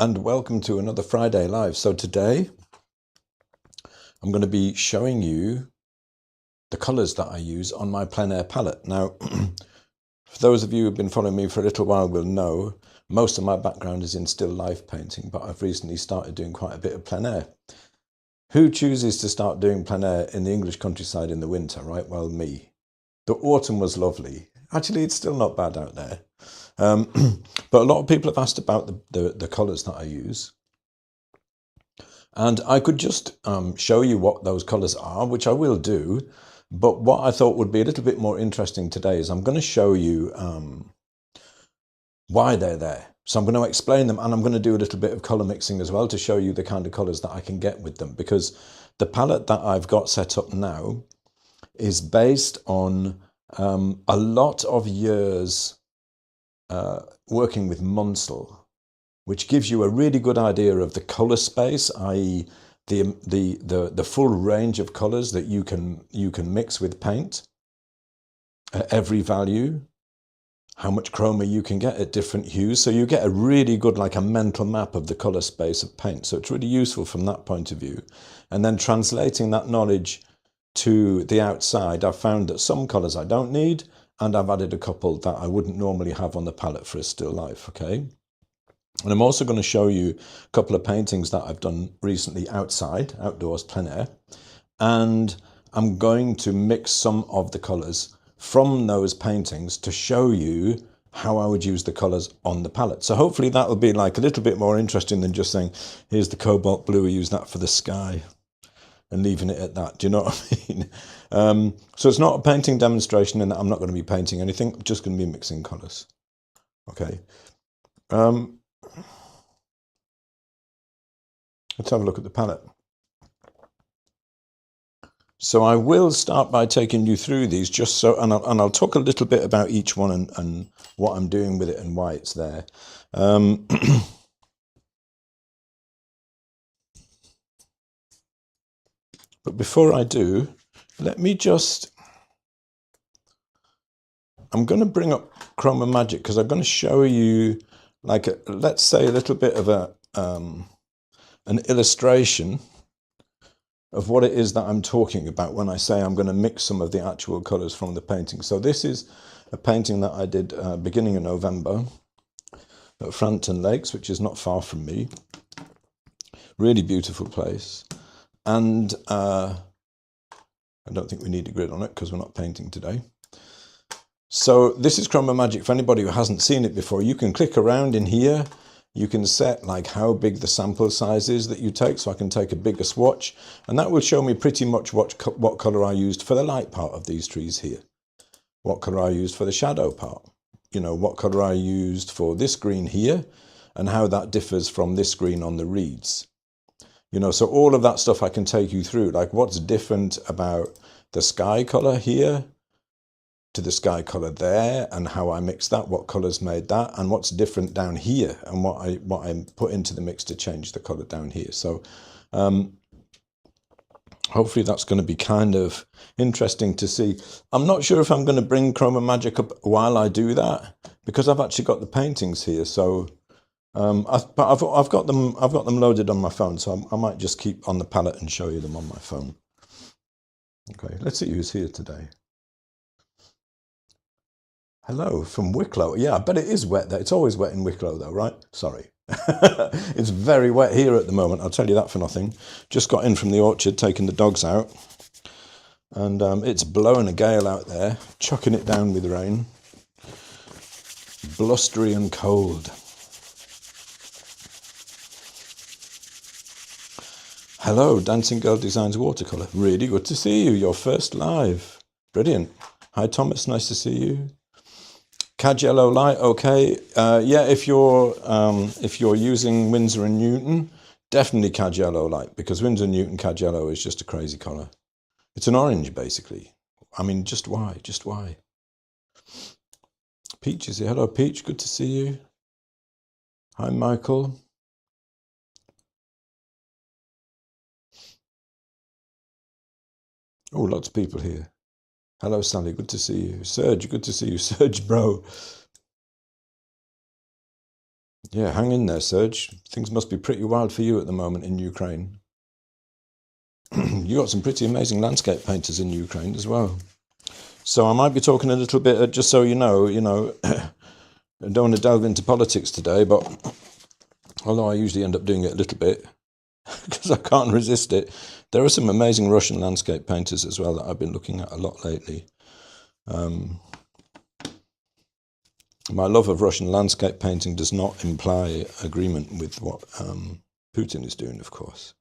and welcome to another Friday Live. So today I'm going to be showing you the colours that I use on my plein air palette. Now, for those of you who've been following me for a little while will know most of my background is in still life painting, but I've recently started doing quite a bit of plein air. Who chooses to start doing plein air in the English countryside in the winter, right? Well, me. The autumn was lovely. Actually, it's still not bad out there. But a lot of people have asked about the colours that I use. And I could just show you what those colours are, which I will do. But what I thought would be a little bit more interesting today is I'm going to show you why they're there. So I'm going to explain them, and I'm going to do a little bit of colour mixing as well to show you the kind of colours that I can get with them. Because the palette that I've got set up now is based on a lot of years working with Munsell, which gives you a really good idea of the colour space, i.e. the full range of colours that you can mix with paint at every value, how much chroma you can get at different hues. So you get a really good, like a mental map of the colour space of paint. So it's really useful from that point of view. And then translating that knowledge to the outside, I've found that some colours I don't need, and I've added a couple that I wouldn't normally have on the palette for a still life, okay? And I'm also going to show you a couple of paintings that I've done recently outdoors, plein air. And I'm going to mix some of the colours from those paintings to show you how I would use the colours on the palette. So hopefully that will be like a little bit more interesting than just saying, here's the cobalt blue, we use that for the sky, and leaving it at that. Do you know what I mean? So it's not a painting demonstration in that I'm not going to be painting anything. I'm just going to be mixing colours. Okay. Let's have a look at the palette. So I will start by taking you through these, just so, and I'll talk a little bit about each one and what I'm doing with it and why it's there. But before I do, let me just, I'm going to bring up ChromaMagic because I'm going to show you, like, let's say a little bit of an illustration of what it is that I'm talking about when I say I'm going to mix some of the actual colours from the painting. So this is a painting that I did beginning of November at Frampton Lakes, which is not far from me. Really beautiful place. And I don't think we need a grid on it because we're not painting today. So this is ChromaMagic. For anybody who hasn't seen it before, you can click around in here. You can set like how big the sample size is that you take, so I can take a bigger swatch, and that will show me pretty much what colour I used for the light part of these trees here, what colour I used for the shadow part, you know, what colour I used for this green here, and how that differs from this green on the reeds. You know, so all of that stuff I can take you through, like what's different about the sky colour here to the sky colour there, and how I mixed that, what colours made that, and what's different down here, and what I put into the mix to change the colour down here. So hopefully that's going to be kind of interesting to see. I'm not sure if I'm going to bring ChromaMagic up while I do that, because I've actually got the paintings here. So but I've got them loaded on my phone, so I might just keep on the palette and show you them on my phone. Okay, let's see who's here today. Hello from Wicklow. Yeah, I bet it is wet there. It's always wet in Wicklow though, right? Sorry. It's very wet here at the moment, I'll tell you that for nothing. Just got in from the orchard, taking the dogs out. And it's blowing a gale out there, chucking it down with rain. Blustery and cold. Hello, Dancing Girl Designs Watercolour. Really good to see you. Your first live. Brilliant. Hi Thomas, nice to see you. CAD Yellow Light, okay. Yeah, if you're using Winsor & Newton, definitely CAD Yellow Light, because Winsor & Newton CAD Yellow is just a crazy colour. It's an orange, basically. I mean, just why? Just why? Peach is here. Hello, Peach. Good to see you. Hi, Michael. Oh, lots of people here. Hello, Sally. Good to see you. Serge, good to see you. Serge, bro. Yeah, hang in there, Serge. Things must be pretty wild for you at the moment in Ukraine. You got some pretty amazing landscape painters in Ukraine as well. So I might be talking a little bit, just so you know, I don't want to delve into politics today, but although I usually end up doing it a little bit because I can't resist it, there are some amazing Russian landscape painters as well that I've been looking at a lot lately. My love of Russian landscape painting does not imply agreement with what Putin is doing, of course.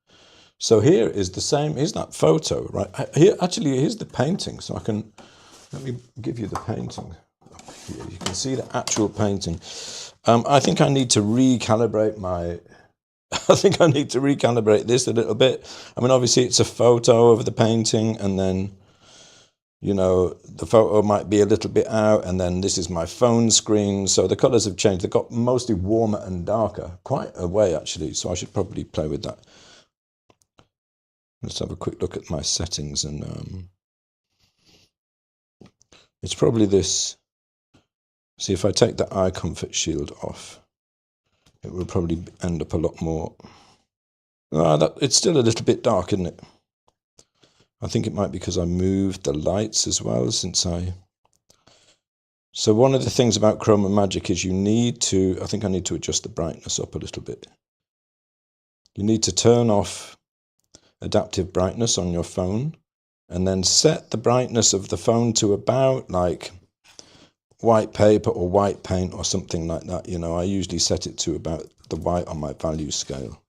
So here is the same, here's that photo, right? Here, actually, here's the painting. So let me give you the painting. Here, you can see the actual painting. I think I need to recalibrate this a little bit. I mean, obviously it's a photo of the painting, and then, the photo might be a little bit out, and then this is my phone screen. So the colors have changed. They've got mostly warmer and darker, quite a way actually. So I should probably play with that. Let's have a quick look at my settings, and it's probably this. See, if I take the eye comfort shield off, it will probably end up a lot more. It's still a little bit dark, isn't it? I think it might be because I moved the lights as well So one of the things about ChromaMagic is I think I need to adjust the brightness up a little bit. You need to turn off adaptive brightness on your phone, and then set the brightness of the phone to about like white paper or white paint or something like that. I usually set it to about the white on my value scale.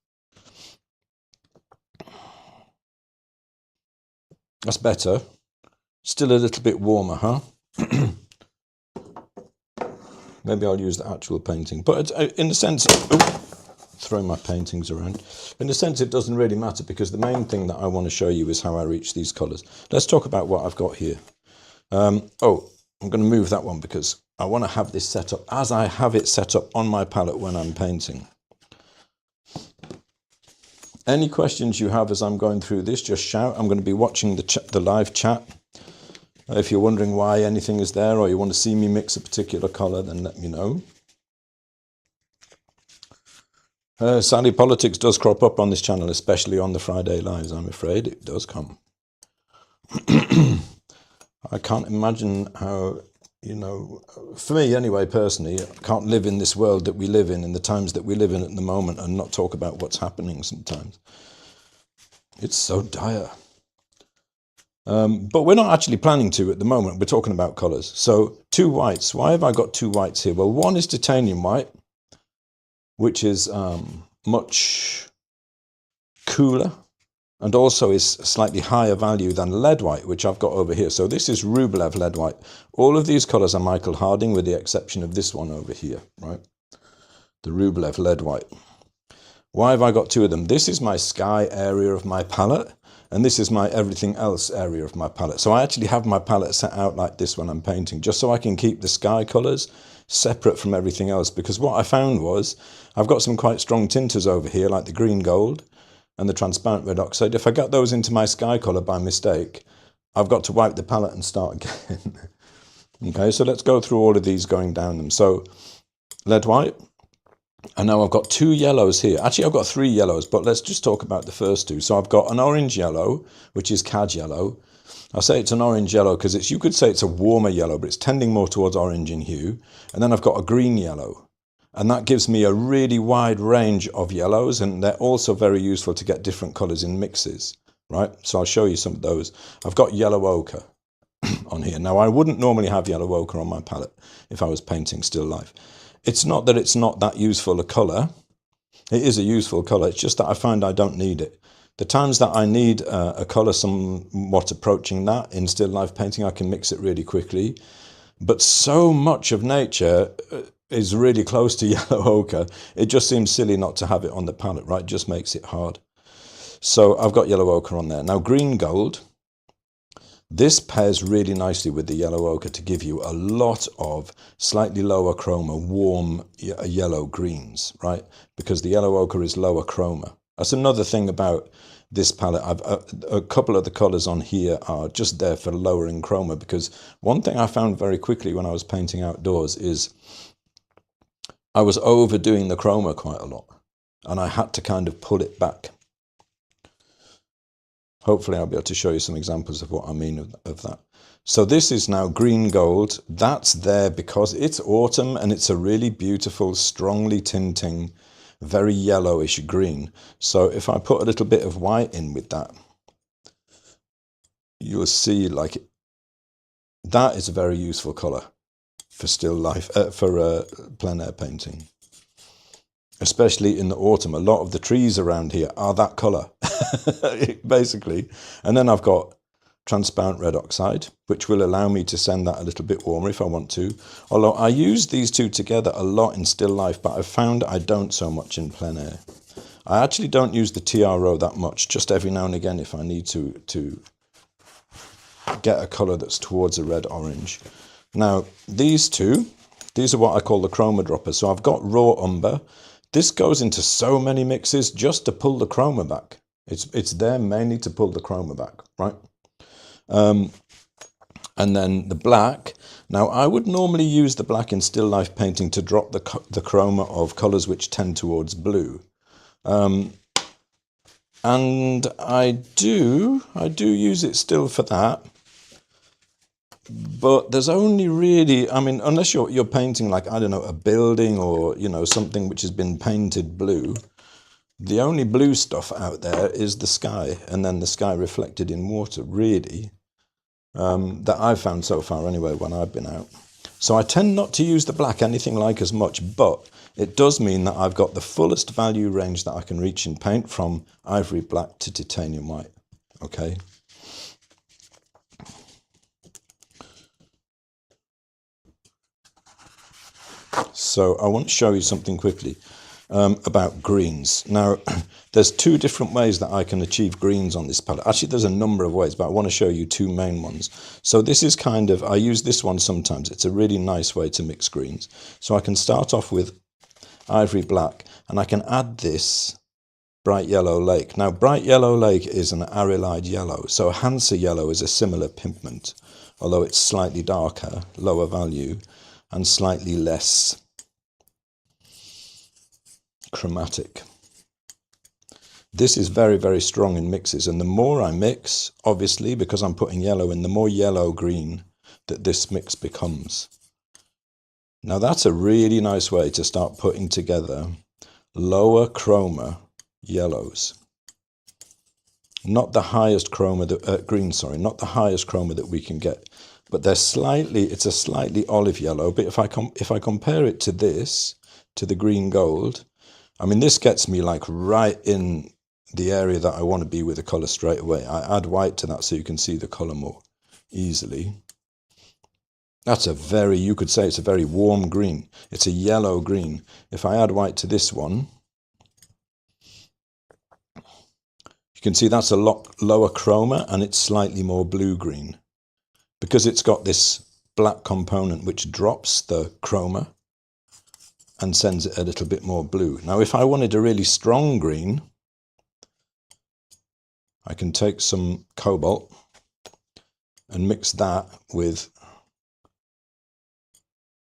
That's better. Still a little bit warmer, huh? Maybe I'll use the actual painting. But in a sense, throwing my paintings around. In a sense, it doesn't really matter, because the main thing that I want to show you is how I reach these colours. Let's talk about what I've got here. I'm going to move that one because I want to have this set up as I have it set up on my palette when I'm painting. Any questions you have as I'm going through this, just shout. I'm going to be watching the live chat. If you're wondering why anything is there, or you want to see me mix a particular colour, then let me know. Sadly, politics does crop up on this channel, especially on the Friday lives. I'm afraid it does come. I can't imagine how, for me anyway, personally, I can't live in this world that we live in the times that we live in at the moment, and not talk about what's happening sometimes. It's so dire. But we're not actually planning to at the moment. We're talking about colours. So 2 whites. Why have I got 2 whites here? Well, one is titanium white, which is much cooler, and also is slightly higher value than lead white, which I've got over here. So this is Rublev lead white. All of these colours are Michael Harding, with the exception of this one over here, right? The Rublev lead white. Why have I got 2 of them? This is my sky area of my palette, and this is my everything else area of my palette. So I actually have my palette set out like this when I'm painting, just so I can keep the sky colours separate from everything else. Because what I found was, I've got some quite strong tinters over here, like the green gold and the transparent red oxide. If I got those into my sky colour by mistake, I've got to wipe the palette and start again. Okay, so let's go through all of these going down them. So lead white, and now I've got 2 yellows here. Actually, I've got 3 yellows, but let's just talk about the first 2. So I've got an orange yellow, which is cad yellow. I say it's an orange yellow because you could say it's a warmer yellow, but it's tending more towards orange in hue. And then I've got a green yellow, and that gives me a really wide range of yellows, and they're also very useful to get different colours in mixes, right? So I'll show you some of those. I've got yellow ochre on here. Now, I wouldn't normally have yellow ochre on my palette if I was painting still life. It's not that it's not that useful a colour. It is a useful colour. It's just that I find I don't need it. The times that I need a colour somewhat approaching that in still life painting, I can mix it really quickly. But so much of nature is really close to yellow ochre. It just seems silly not to have it on the palette, right? It just makes it hard. So I've got yellow ochre on there. Now, green gold. This pairs really nicely with the yellow ochre to give you a lot of slightly lower chroma, warm yellow greens, right? Because the yellow ochre is lower chroma. That's another thing about this palette. A couple of the colours on here are just there for lowering chroma, because one thing I found very quickly when I was painting outdoors is I was overdoing the chroma quite a lot, and I had to kind of pull it back. Hopefully I'll be able to show you some examples of what I mean of that. So this is now green gold. That's there because it's autumn and it's a really beautiful, strongly tinting, very yellowish green. So if I put a little bit of white in with that, you'll see like that is a very useful color for still life, for plein air painting. Especially in the autumn, a lot of the trees around here are that color, basically. And then I've got transparent red oxide, which will allow me to send that a little bit warmer if I want to. Although I use these two together a lot in still life, but I've found I don't so much in plein air. I actually don't use the TRO that much, just every now and again if I need to get a color that's towards a red orange. Now, these are what I call the chroma droppers. So I've got raw umber. This goes into so many mixes just to pull the chroma back. It's there mainly to pull the chroma back, right? And then the black. Now, I would normally use the black in still life painting to drop the chroma of colors which tend towards blue. And I do use it still for that. But there's only really, I mean, unless you're painting like, I don't know, a building or, you know, something which has been painted blue, the only blue stuff out there is the sky, and then the sky reflected in water, really, that I've found so far anyway when I've been out. So I tend not to use the black anything like as much, but it does mean that I've got the fullest value range that I can reach in paint, from ivory black to titanium white, okay? So I want to show you something quickly about greens. Now, there's two different ways that I can achieve greens on this palette. Actually, there's a number of ways, but I want to show you two main ones. So this is kind of, I use this one sometimes. It's a really nice way to mix greens. So I can start off with ivory black, and I can add this bright yellow lake. Now, bright yellow lake is an arylide yellow. So Hansa yellow is a similar pigment, although it's slightly darker, lower value, and slightly less chromatic. This is very, very strong in mixes, and the more I mix, obviously, because I'm putting yellow in, the more yellow-green that this mix becomes. Now that's a really nice way to start putting together lower chroma yellows. Not the highest chroma, not the highest chroma that we can get, but they're slightly, it's a slightly olive yellow. But if I compare it to this, to the green gold, I mean, this gets me like right in the area that I want to be with the color straight away. I add white to that so you can see the color more easily. That's a very, you could say it's a very warm green. It's a yellow green. If I add white to this one, you can see that's a lot lower chroma, and it's slightly more blue-green because it's got this black component which drops the chroma and sends it a little bit more blue. Now, if I wanted a really strong green, I can take some cobalt and mix that with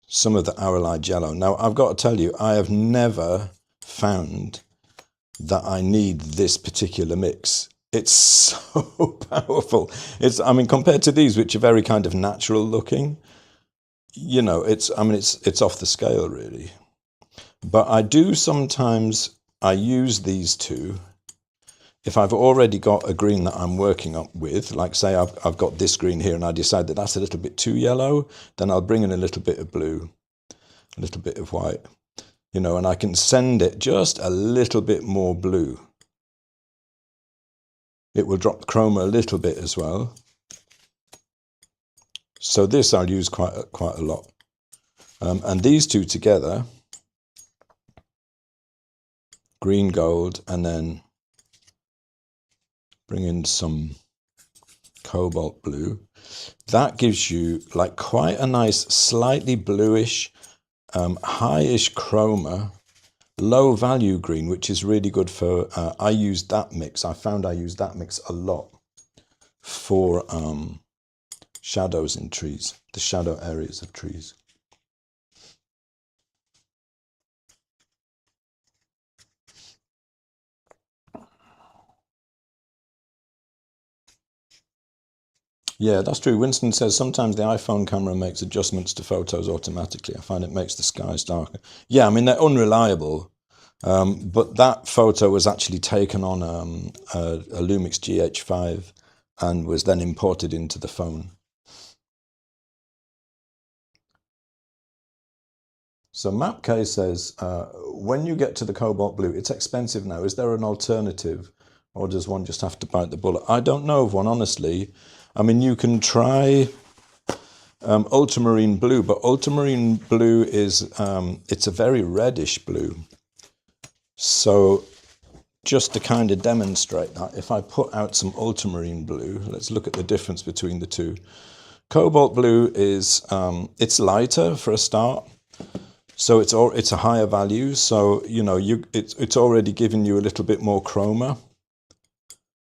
some of the arylide yellow. Now, I've got to tell you, I have never found that I need this particular mix. It's so powerful. I mean, compared to these, which are very kind of natural looking, you know, it's off the scale, really. But I do sometimes, I use these two if I've already got a green that I'm working up with. Like, say I've got this green here and I decide that that's a little bit too yellow, then I'll bring in a little bit of blue, a little bit of white, you know, and I can send it just a little bit more blue. It will drop the chroma a little bit as well. So this I'll use quite a lot. And these two together, green gold, and then bring in some cobalt blue. That gives you like quite a nice, slightly bluish, highish chroma, low value green, which is really good for, I use that mix. I found I use that mix a lot for shadows in trees, the shadow areas of trees. Yeah, that's true. Winston says sometimes the iPhone camera makes adjustments to photos automatically. I find it makes the skies darker. Yeah, I mean, they're unreliable. But that photo was actually taken on a Lumix GH5 and was then imported into the phone. So MapK says, when you get to the cobalt blue, it's expensive now. Is there an alternative, or does one just have to bite the bullet? I don't know of one, honestly. I mean, you can try ultramarine blue, but ultramarine blue is, it's a very reddish blue. So just to kind of demonstrate that, if I put out some ultramarine blue, let's look at the difference between the two. Cobalt blue is, it's lighter for a start. So it's a higher value, so you know it's already giving you a little bit more chroma.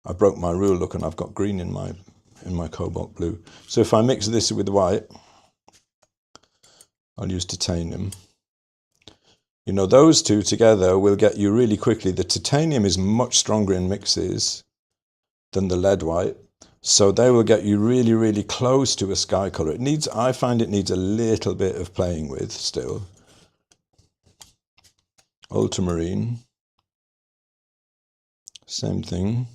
I broke my rule, look, and I've got green in my cobalt blue. So if I mix this with white, I'll use titanium. You know, those two together will get you really quickly. The titanium is much stronger in mixes than the lead white, so they will get you really, really close to a sky color. I find it needs a little bit of playing with still. Ultramarine, same thing.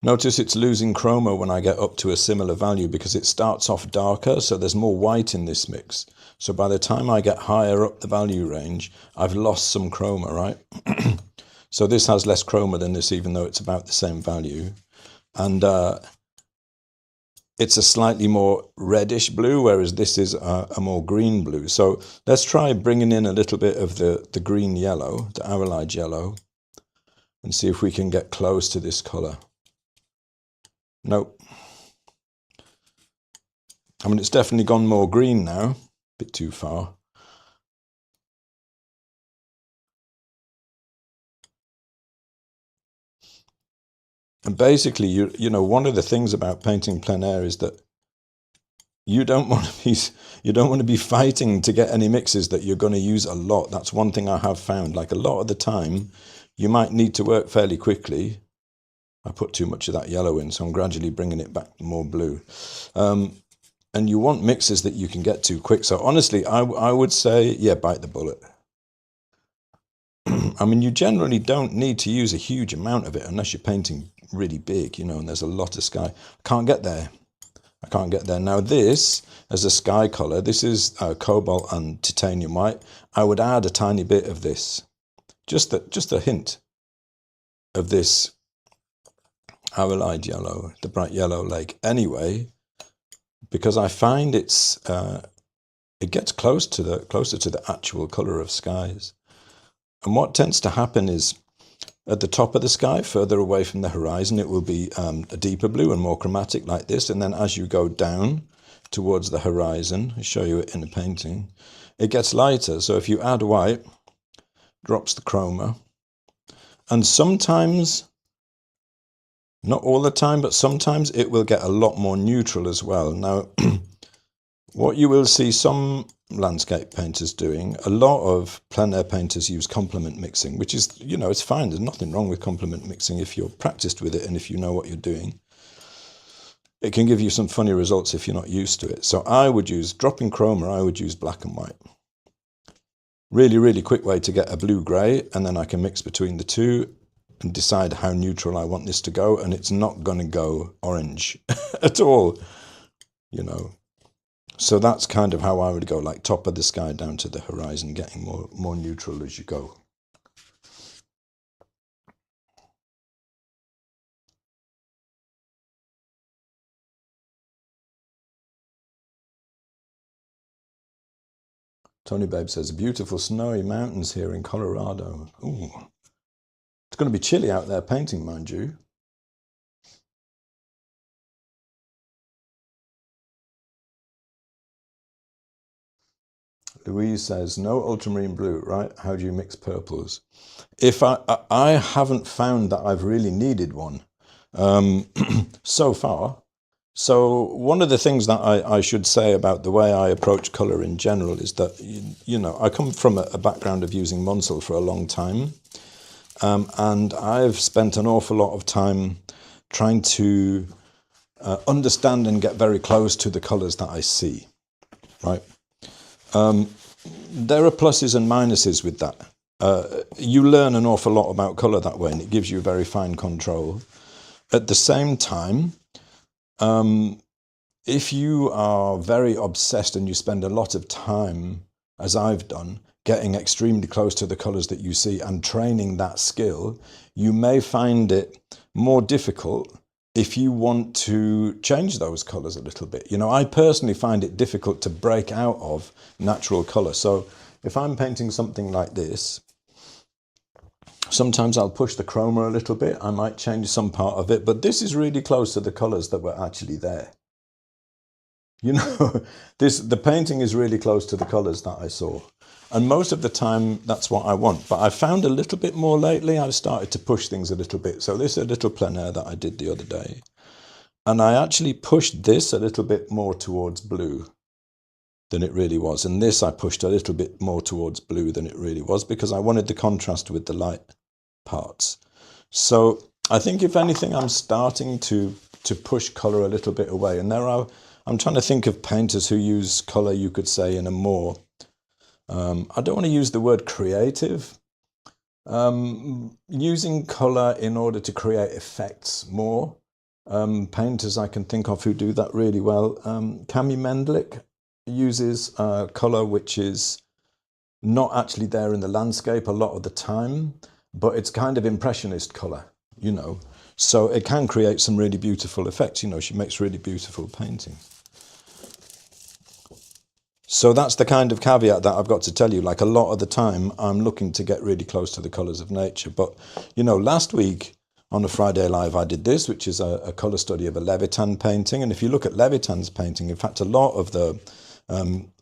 Notice it's losing chroma when I get up to a similar value because it starts off darker, so there's more white in this mix. So by the time I get higher up the value range, I've lost some chroma, right? So this has less chroma than this, even though it's about the same value. And it's a slightly more reddish blue, whereas this is a more green blue. So let's try bringing in a little bit of the green yellow, the arylide yellow, and see if we can get close to this color. Nope. I mean, it's definitely gone more green now, a bit too far. And basically, you know, one of the things about painting plein air is that you don't want to be fighting to get any mixes that you're going to use a lot. That's one thing I have found. Like a lot of the time, you might need to work fairly quickly. I put too much of that yellow in, so I'm gradually bringing it back more blue. And you want mixes that you can get to quick. So honestly, I would say, yeah, bite the bullet. I mean, you generally don't need to use a huge amount of it unless you're painting really big, you know, and there's a lot of sky. I can't get there. I can't get there. Now this, as a sky color, this is cobalt and titanium white. I would add a tiny bit of this, just a hint of this arylide yellow, the bright yellow lake anyway, because I find it gets closer to the actual color of skies. And what tends to happen is at the top of the sky, further away from the horizon, it will be a deeper blue and more chromatic like this. And then as you go down towards the horizon, I'll show you it in a painting, it gets lighter. So if you add white, drops the chroma. And sometimes, not all the time, but sometimes it will get a lot more neutral as well. Now, what you will see some landscape painters doing, a lot of plein air painters use complement mixing, which is, you know, it's fine. There's nothing wrong with complement mixing if you're practiced with it and if you know what you're doing. It can give you some funny results if you're not used to it. So I would use, dropping chroma, I would use black and white. Really, really quick way to get a blue-grey, and then I can mix between the two and decide how neutral I want this to go, and it's not going to go orange at all, you know. So that's kind of how I would go, like top of the sky down to the horizon, getting more neutral as you go. Tony Babe says, beautiful snowy mountains here in Colorado. Ooh. It's going to be chilly out there painting, mind you. Louise says, no ultramarine blue, right? How do you mix purples? If I haven't found that I've really needed one so far. So one of the things that I should say about the way I approach colour in general is that, you know, I come from a background of using Munsell for a long time. and I've spent an awful lot of time trying to understand and get very close to the colours that I see, right? There are pluses and minuses with that. You learn an awful lot about colour that way, and it gives you very fine control. At the same time, if you are very obsessed and you spend a lot of time, as I've done, getting extremely close to the colours that you see and training that skill, you may find it more difficult if you want to change those colours a little bit. You know, I personally find it difficult to break out of natural colour. So if I'm painting something like this, sometimes I'll push the chroma a little bit. I might change some part of it, but this is really close to the colours that were actually there. You know, the painting is really close to the colours that I saw. And most of the time, that's what I want. But I found a little bit more lately, I've started to push things a little bit. So this is a little plein air that I did the other day. And I actually pushed this a little bit more towards blue than it really was. And this I pushed a little bit more towards blue than it really was, because I wanted the contrast with the light parts. So I think if anything, I'm starting to push colour a little bit away. And I'm trying to think of painters who use colour, you could say, in a more, I don't want to use the word creative, using colour in order to create effects more. Painters I can think of who do that really well. Kami Mendlik uses colour which is not actually there in the landscape a lot of the time, but it's kind of impressionist colour, you know. So it can create some really beautiful effects. You know, she makes really beautiful paintings. So that's the kind of caveat that I've got to tell you. Like, a lot of the time, I'm looking to get really close to the colours of nature. But, you know, last week on a Friday Live, I did this, which is a colour study of a Levitan painting. And if you look at Levitan's painting, in fact, a lot of the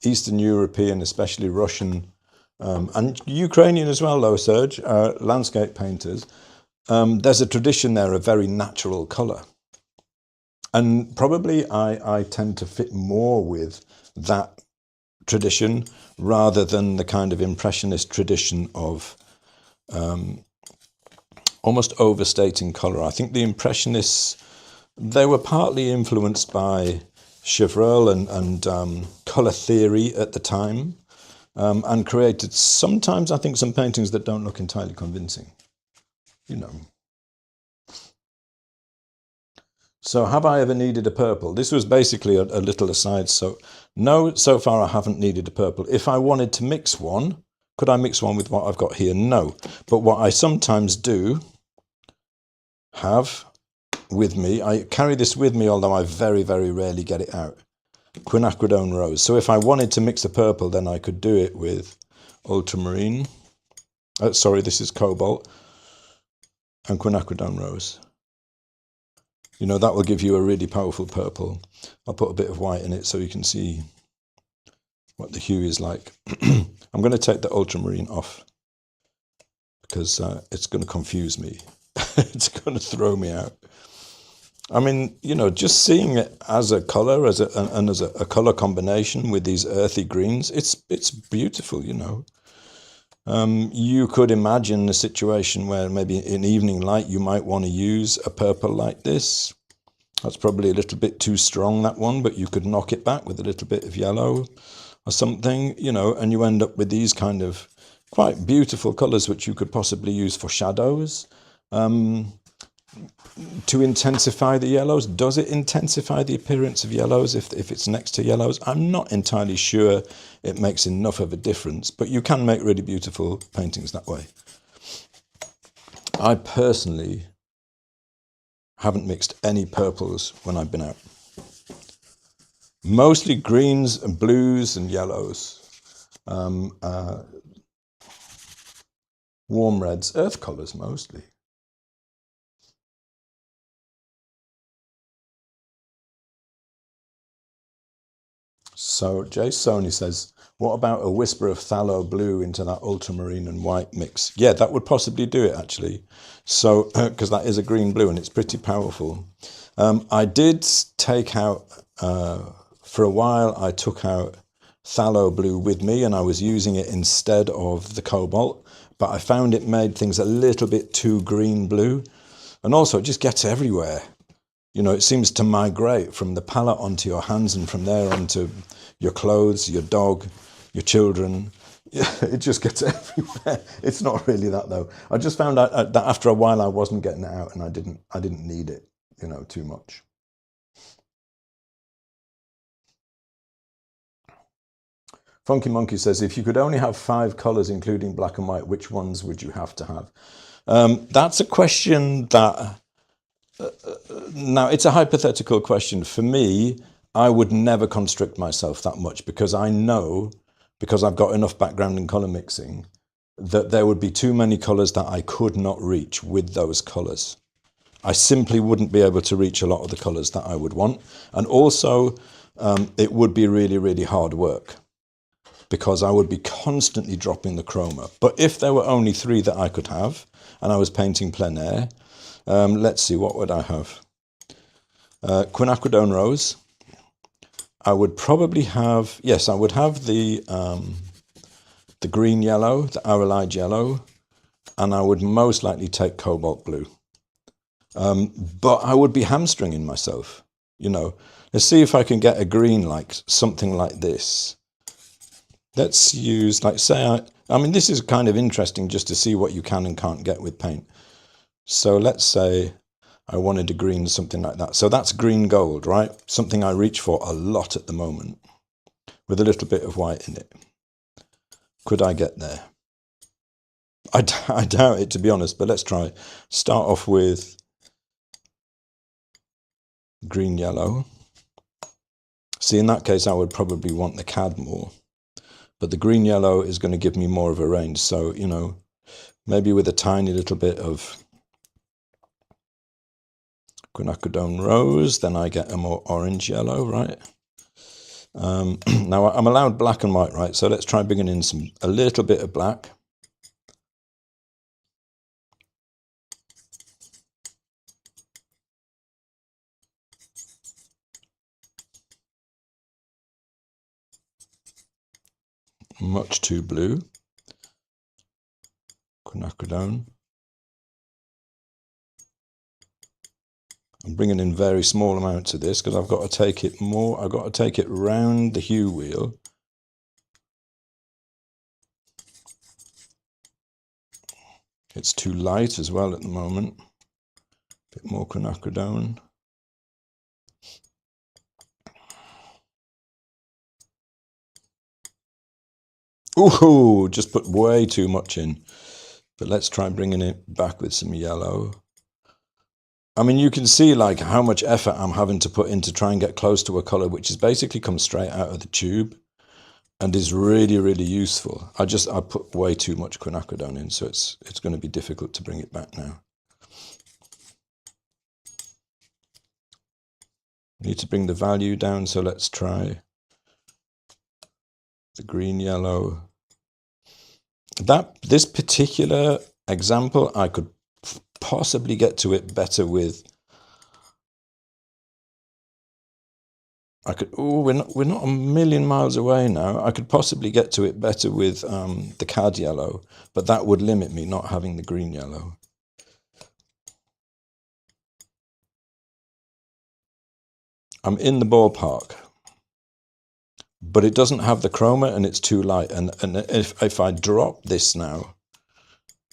Eastern European, especially Russian, and Ukrainian as well, though, Serge, landscape painters, there's a tradition there of very natural colour. And probably I tend to fit more with that tradition rather than the kind of impressionist tradition of almost overstating colour. I think the impressionists, they were partly influenced by Chevreul and colour theory at the time, and created sometimes, I think, some paintings that don't look entirely convincing, you know. So have I ever needed a purple? This was basically a little aside. So no, so far I haven't needed a purple. If I wanted to mix one, could I mix one with what I've got here? No. But what I sometimes do have with me, I carry this with me, although I very, very rarely get it out. Quinacridone rose. So if I wanted to mix a purple, then I could do it with ultramarine. Sorry, this is cobalt and quinacridone rose. You know, that will give you a really powerful purple. I'll put a bit of white in it so you can see what the hue is like. I'm going to take the ultramarine off because it's going to confuse me. It's going to throw me out. I mean, you know, just seeing it as a colour, as a colour combination with these earthy greens, it's beautiful, you know. You could imagine a situation where maybe in evening light you might want to use a purple like this. That's probably a little bit too strong, that one, but you could knock it back with a little bit of yellow or something, you know, and you end up with these kind of quite beautiful colours which you could possibly use for shadows. To intensify the yellows. Does it intensify the appearance of yellows if it's next to yellows? I'm not entirely sure it makes enough of a difference, but you can make really beautiful paintings that way. I personally haven't mixed any purples when I've been out. Mostly greens and blues and yellows. Warm reds, earth colours mostly. So Jay Sony says, what about a whisper of phthalo blue into that ultramarine and white mix? Yeah, that would possibly do it, actually. So, because that is a green blue and it's pretty powerful. I did take out, for a while, I took out phthalo blue with me and I was using it instead of the cobalt. but I found it made things a little bit too green-blue. And also it just gets everywhere. You know, it seems to migrate from the palette onto your hands and from there onto your clothes, your dog, your children. It just gets everywhere. It's not really that though. I just found out that after a while I wasn't getting it out and I didn't need it, you know, too much. Funky Monkey says, if you could only have 5 colors, including black and white, which ones would you have to have? That's a question that, now it's a hypothetical question. For me, I would never constrict myself that much because I know, because I've got enough background in color mixing, that there would be too many colors that I could not reach with those colors. I simply wouldn't be able to reach a lot of the colors that I would want. And also, it would be really, really hard work, because I would be constantly dropping the chroma. But if there were only 3 that I could have, and I was painting plein air, let's see, what would I have? Quinacridone Rose. I would probably have, yes, I would have the green yellow, the arylide yellow, and I would most likely take cobalt blue. But I would be hamstringing myself, you know. Let's see if I can get a green like something like this. Let's use, like, say, I mean, this is kind of interesting just to see what you can and can't get with paint. So let's say I wanted a green, something like that. So that's green gold, right? Something I reach for a lot at the moment, with a little bit of white in it. Could I get there? I doubt it, to be honest, but let's try. Start off with green yellow. See, in that case, I would probably want the CAD more. But the green yellow is going to give me more of a range. So, you know, maybe with a tiny little bit of quinacridone rose, then I get a more orange yellow, right? Now I'm allowed black and white, right? So let's try bringing in a little bit of black. Much too blue. Quinacridone. I'm bringing in very small amounts of this because I've got to take it more. I've got to take it round the hue wheel. It's too light as well at the moment. A bit more quinacridone. Ooh, just put way too much in. But let's try bringing it back with some yellow. I mean, you can see like how much effort I'm having to put in to try and get close to a color which is basically comes straight out of the tube and is really, really useful. I put way too much quinacridone in, so it's going to be difficult to bring it back now. Need to bring the value down, so let's try the green yellow. This particular example, I could possibly get to it better with. We're not a million miles away now. I could possibly get to it better with the CAD yellow, but that would limit me not having the green yellow. I'm in the ballpark, but it doesn't have the chroma and it's too light. And if I drop this now,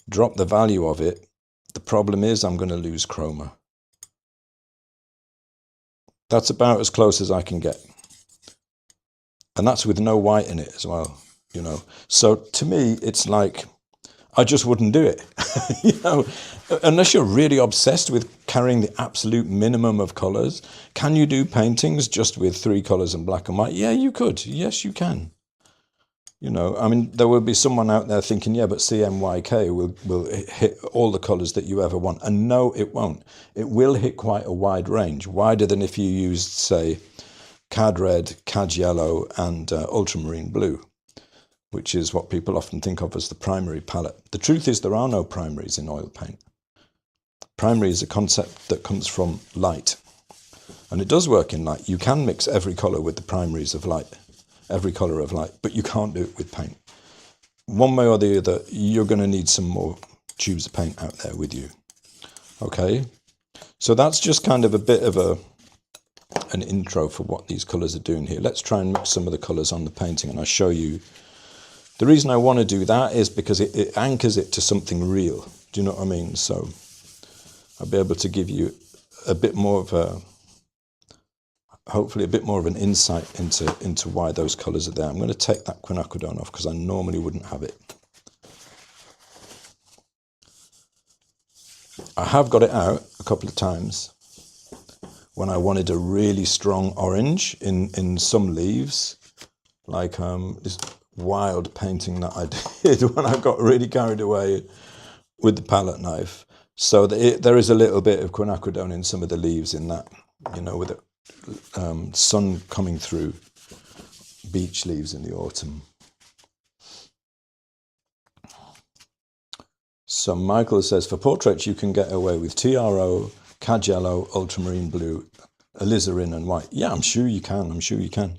drop the value of it, the problem is I'm going to lose chroma. That's about as close as I can get. And that's with no white in it as well, you know. So to me, it's like, I just wouldn't do it, you know, unless you're really obsessed with carrying the absolute minimum of colors. Can you do paintings just with 3 colors and black and white? Yeah, you could. Yes, you can. You know, I mean, there will be someone out there thinking, yeah, but CMYK will hit all the colors that you ever want. And no, it won't. It will hit quite a wide range, wider than if you used, say, CAD red, CAD yellow, and ultramarine blue, which is what people often think of as the primary palette. The truth is there are no primaries in oil paint. Primary is a concept that comes from light. And it does work in light. You can mix every color with the primaries of light, every color of light, but you can't do it with paint. one way or the other, you're going to need some more tubes of paint out there with you. Okay, so that's just kind of a bit of an intro for what these colours are doing here. Let's try and mix some of the colours on the painting, and I'll show you. The reason I want to do that is because it anchors it to something real. Do you know what I mean? So I'll be able to give you a bit more of a, hopefully a bit more of an insight into why those colours are there. I'm going to take that quinacridone off because I normally wouldn't have it. I have got it out a couple of times when I wanted a really strong orange in some leaves, like this wild painting that I did when I got really carried away with the palette knife. So there is a little bit of quinacridone in some of the leaves in that, you know, with the sun coming through beech leaves in the autumn. So Michael says, for portraits you can get away with TRO, cad yellow, ultramarine blue, alizarin and white. Yeah, I'm sure you can. I'm sure you can.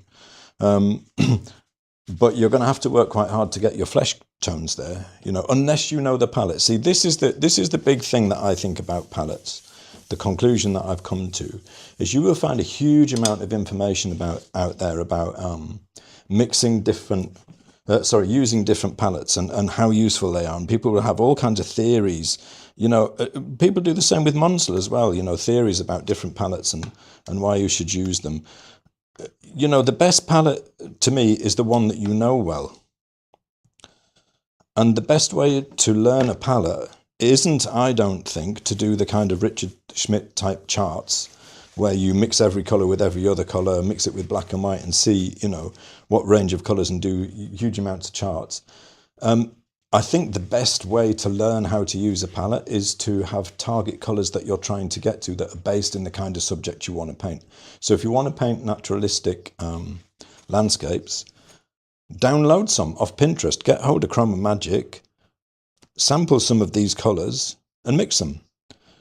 But you're going to have to work quite hard to get your flesh tones there, you know, unless you know the palette. See, this is the big thing that I think about palettes. The conclusion that I've come to is you will find a huge amount of information out there about mixing different, using different palettes and how useful they are. And people will have all kinds of theories. You know, people do the same with Monsell as well, you know, theories about different palettes and why you should use them. You know, the best palette to me is the one that you know well. And the best way to learn a palette isn't, I don't think, to do the kind of Richard Schmidt type charts where you mix every colour with every other colour, mix it with black and white and see, you know, what range of colours and do huge amounts of charts. I think the best way to learn how to use a palette is to have target colours that you're trying to get to that are based in the kind of subject you want to paint. So if you want to paint naturalistic landscapes, download some off Pinterest, get hold of ChromaMagic, sample some of these colours and mix them.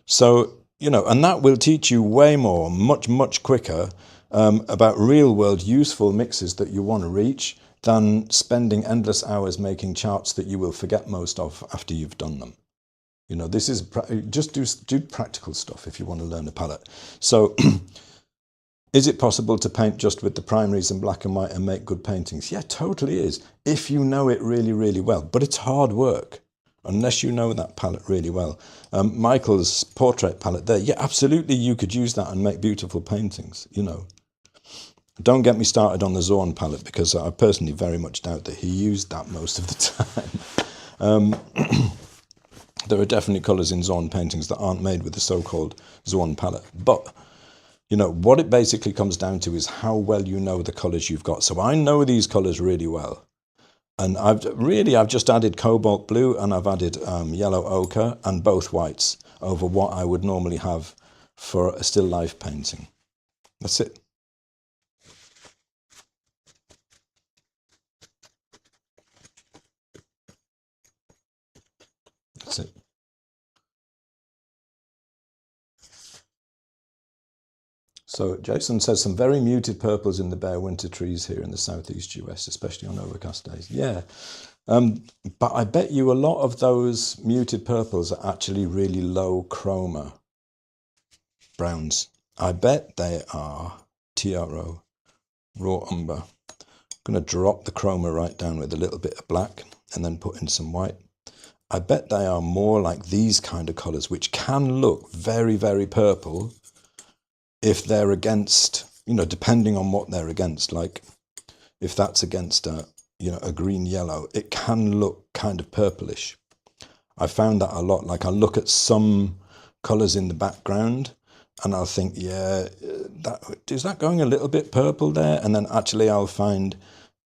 So, you know, and that will teach you way more, much quicker about real world useful mixes that you want to reach than spending endless hours making charts that you will forget most of after you've done them. You know, this is just do practical stuff if you want to learn a palette. So is it possible to paint just with the primaries in black and white and make good paintings? Yeah, totally is, if you know it really well. But it's hard work unless you know that palette really well. Michael's portrait palette there, yeah, absolutely, you could use that and make beautiful paintings, you know. Don't get me started on the Zorn palette because I personally very much doubt that he used that most of the time. There are definitely colours in Zorn paintings that aren't made with the so-called Zorn palette. But, you know, what it basically comes down to is how well you know the colours you've got. So I know these colours really well. And I've just added cobalt blue and I've added yellow ochre and both whites over what I would normally have for a still life painting. That's it. That's it. So Jason says some very muted purples in the bare winter trees here in the southeast US, especially on overcast days. Yeah, but I bet you a lot of those muted purples are actually really low chroma browns. I bet they are TRO, raw umber. I'm going to drop the chroma right down with a little bit of black and then put in some white. I bet they are more like these kind of colours, which can look very purple if they're against, you know, depending on what they're against. Like if that's against a, you know, a green yellow, it can look kind of purplish. I found that a lot. Like I look at some colours in the background and I'll think, yeah, is that going a little bit purple there? And then actually I'll find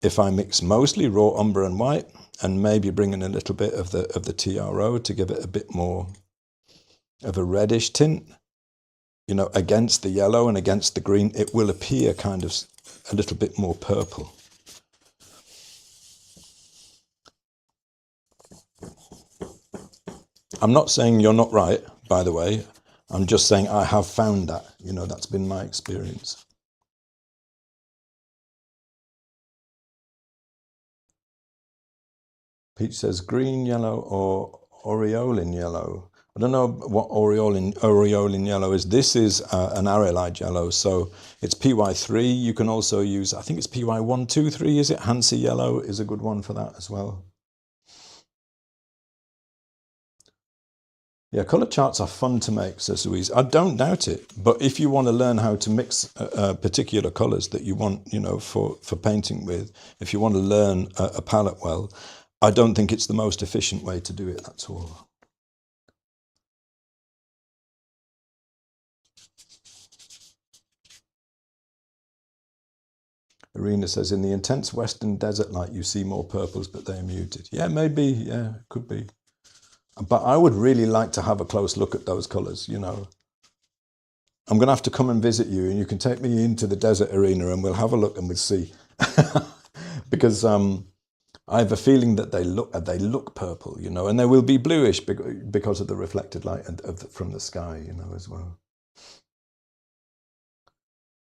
if I mix mostly raw umber and white and maybe bring in a little bit of the TRO to give it a bit more of a reddish tint, you know, against the yellow and against the green, it will appear kind of a little bit more purple. I'm not saying you're not right, by the way. I'm just saying I have found that, you know, that's been my experience. Peach says green, yellow, or aureolin yellow. I don't know what aureolin yellow is. This is an arylite yellow, so it's PY3. You can also use, I think it's PY123, is it? Hansi yellow is a good one for that as well. Yeah, colour charts are fun to make, says Louise. I don't doubt it, but if you want to learn how to mix particular colours that you want, you know, for painting with, if you want to learn a palette well, I don't think it's the most efficient way to do it, that's all. Irina says, in the intense western desert light, you see more purples, but they're muted. Yeah, maybe, yeah, could be. But I would really like to have a close look at those colours, you know. I'm going to have to come and visit you, and you can take me into the desert arena and we'll have a look and we'll see. Because I have a feeling that they look purple, you know, and they will be bluish because of the reflected light from the sky, you know, as well.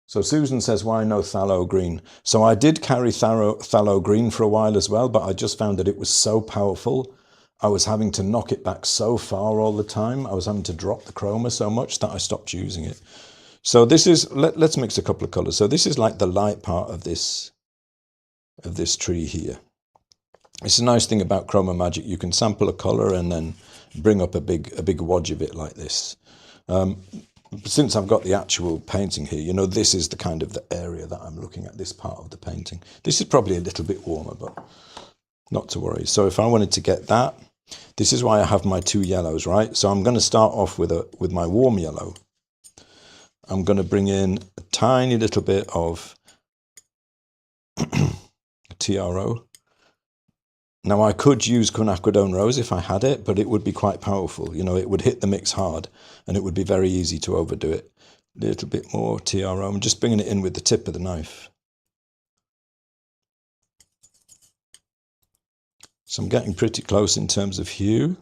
So Susan says, why no phthalo green? So I did carry phthalo green for a while as well, but I just found that it was so powerful. I was having to knock it back so far all the time. I was having to drop the chroma so much that I stopped using it. So this is, let's mix a couple of colors. So this is like the light part of this tree here. It's a nice thing about ChromaMagic. You can sample a color and then bring up a big wodge of it like this. Since I've got the actual painting here, you know, this is the kind of the area that I'm looking at, this part of the painting. This is probably a little bit warmer, but not to worry. So if I wanted to get that, this is why I have my two yellows, right? So I'm going to start off with my warm yellow. I'm going to bring in a tiny little bit of TRO. Now I could use quinacridone rose if I had it, but it would be quite powerful. You know, it would hit the mix hard and it would be very easy to overdo it. A little bit more TRO. I'm just bringing it in with the tip of the knife. So I'm getting pretty close in terms of hue.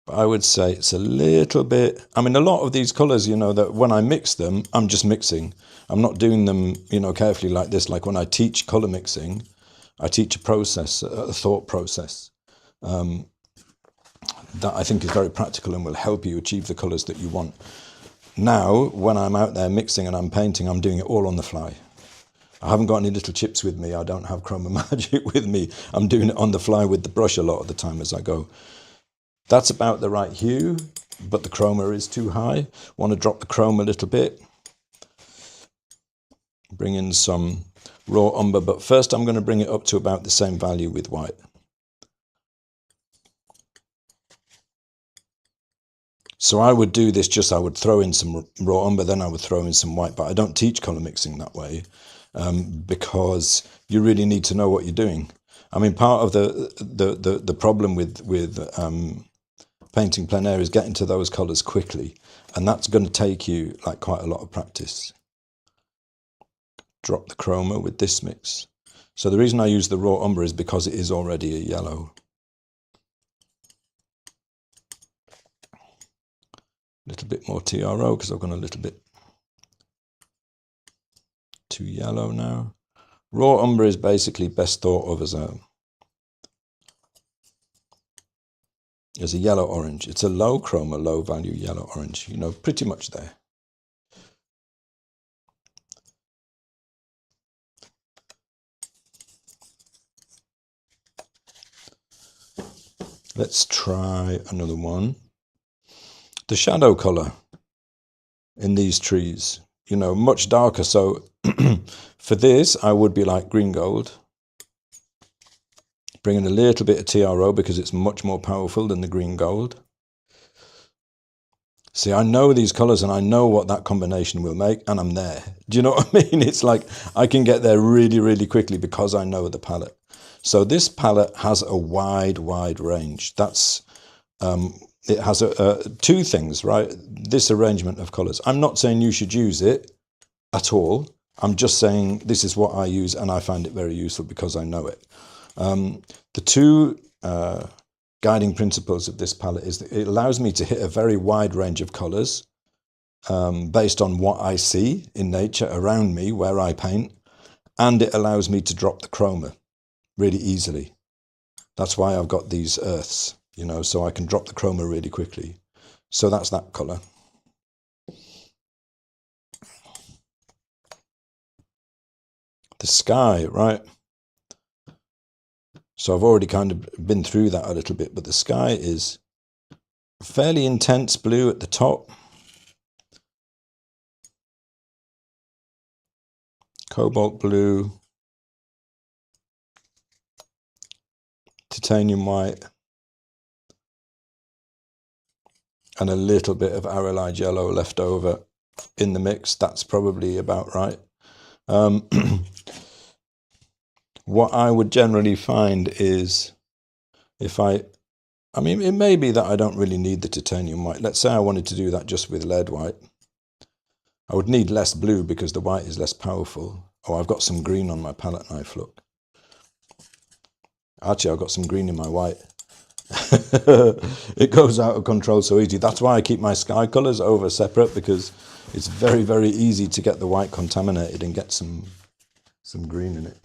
But I would say it's a little bit, I mean, a lot of these colors, you know, that when I mix them, I'm just mixing. I'm not doing them, you know, carefully like this. Like when I teach color mixing, I teach a process, a thought process that I think is very practical and will help you achieve the colors that you want. Now, when I'm out there mixing and I'm painting, I'm doing it all on the fly. I haven't got any little chips with me. I don't have ChromaMagic with me. I'm doing it on the fly with the brush a lot of the time as I go. That's about the right hue, but the chroma is too high. Want to drop the chroma a little bit. Bring in some raw umber, but first I'm going to bring it up to about the same value with white. So I would do this just, I would throw in some raw umber, then I would throw in some white, but I don't teach color mixing that way because you really need to know what you're doing. I mean, part of the problem with painting plein air is getting to those colors quickly, and that's going to take you like quite a lot of practice. Drop the chroma with this mix. So the reason I use the raw umber is because it is already a yellow. A little bit more TRO because I've gone a little bit too yellow now. Raw umber is basically best thought of as a yellow orange. It's a low chroma, low value yellow orange, you know, pretty much there. Let's try another one. The shadow color in these trees, you know, much darker. So for this, I would be like green gold. Bring in a little bit of TRO because it's much more powerful than the green gold. See, I know these colors and I know what that combination will make, and I'm there. Do you know what I mean? It's like I can get there really, really quickly because I know the palette. So this palette has a wide range. That's it has two things, right? This arrangement of colors. I'm not saying you should use it at all. I'm just saying this is what I use and I find it very useful because I know it. The two guiding principles of this palette is that it allows me to hit a very wide range of colors based on what I see in nature around me where I paint, and it allows me to drop the chroma really easily. That's why I've got these earths, you know, so I can drop the chroma really quickly. So that's that colour. The sky, right? So I've already kind of been through that a little bit, but the sky is fairly intense blue at the top. Cobalt blue. Titanium white. And a little bit of arylide yellow left over in the mix. That's probably about right. What I would generally find is if I mean, it may be that I don't really need the titanium white. Let's say I wanted to do that just with lead white. I would need less blue because the white is less powerful. Oh, I've got some green on my palette knife, look. Actually, I've got some green in my white. It goes out of control so easy. That's why I keep my sky colours over separate, because it's very, very easy to get the white contaminated and get some green in it.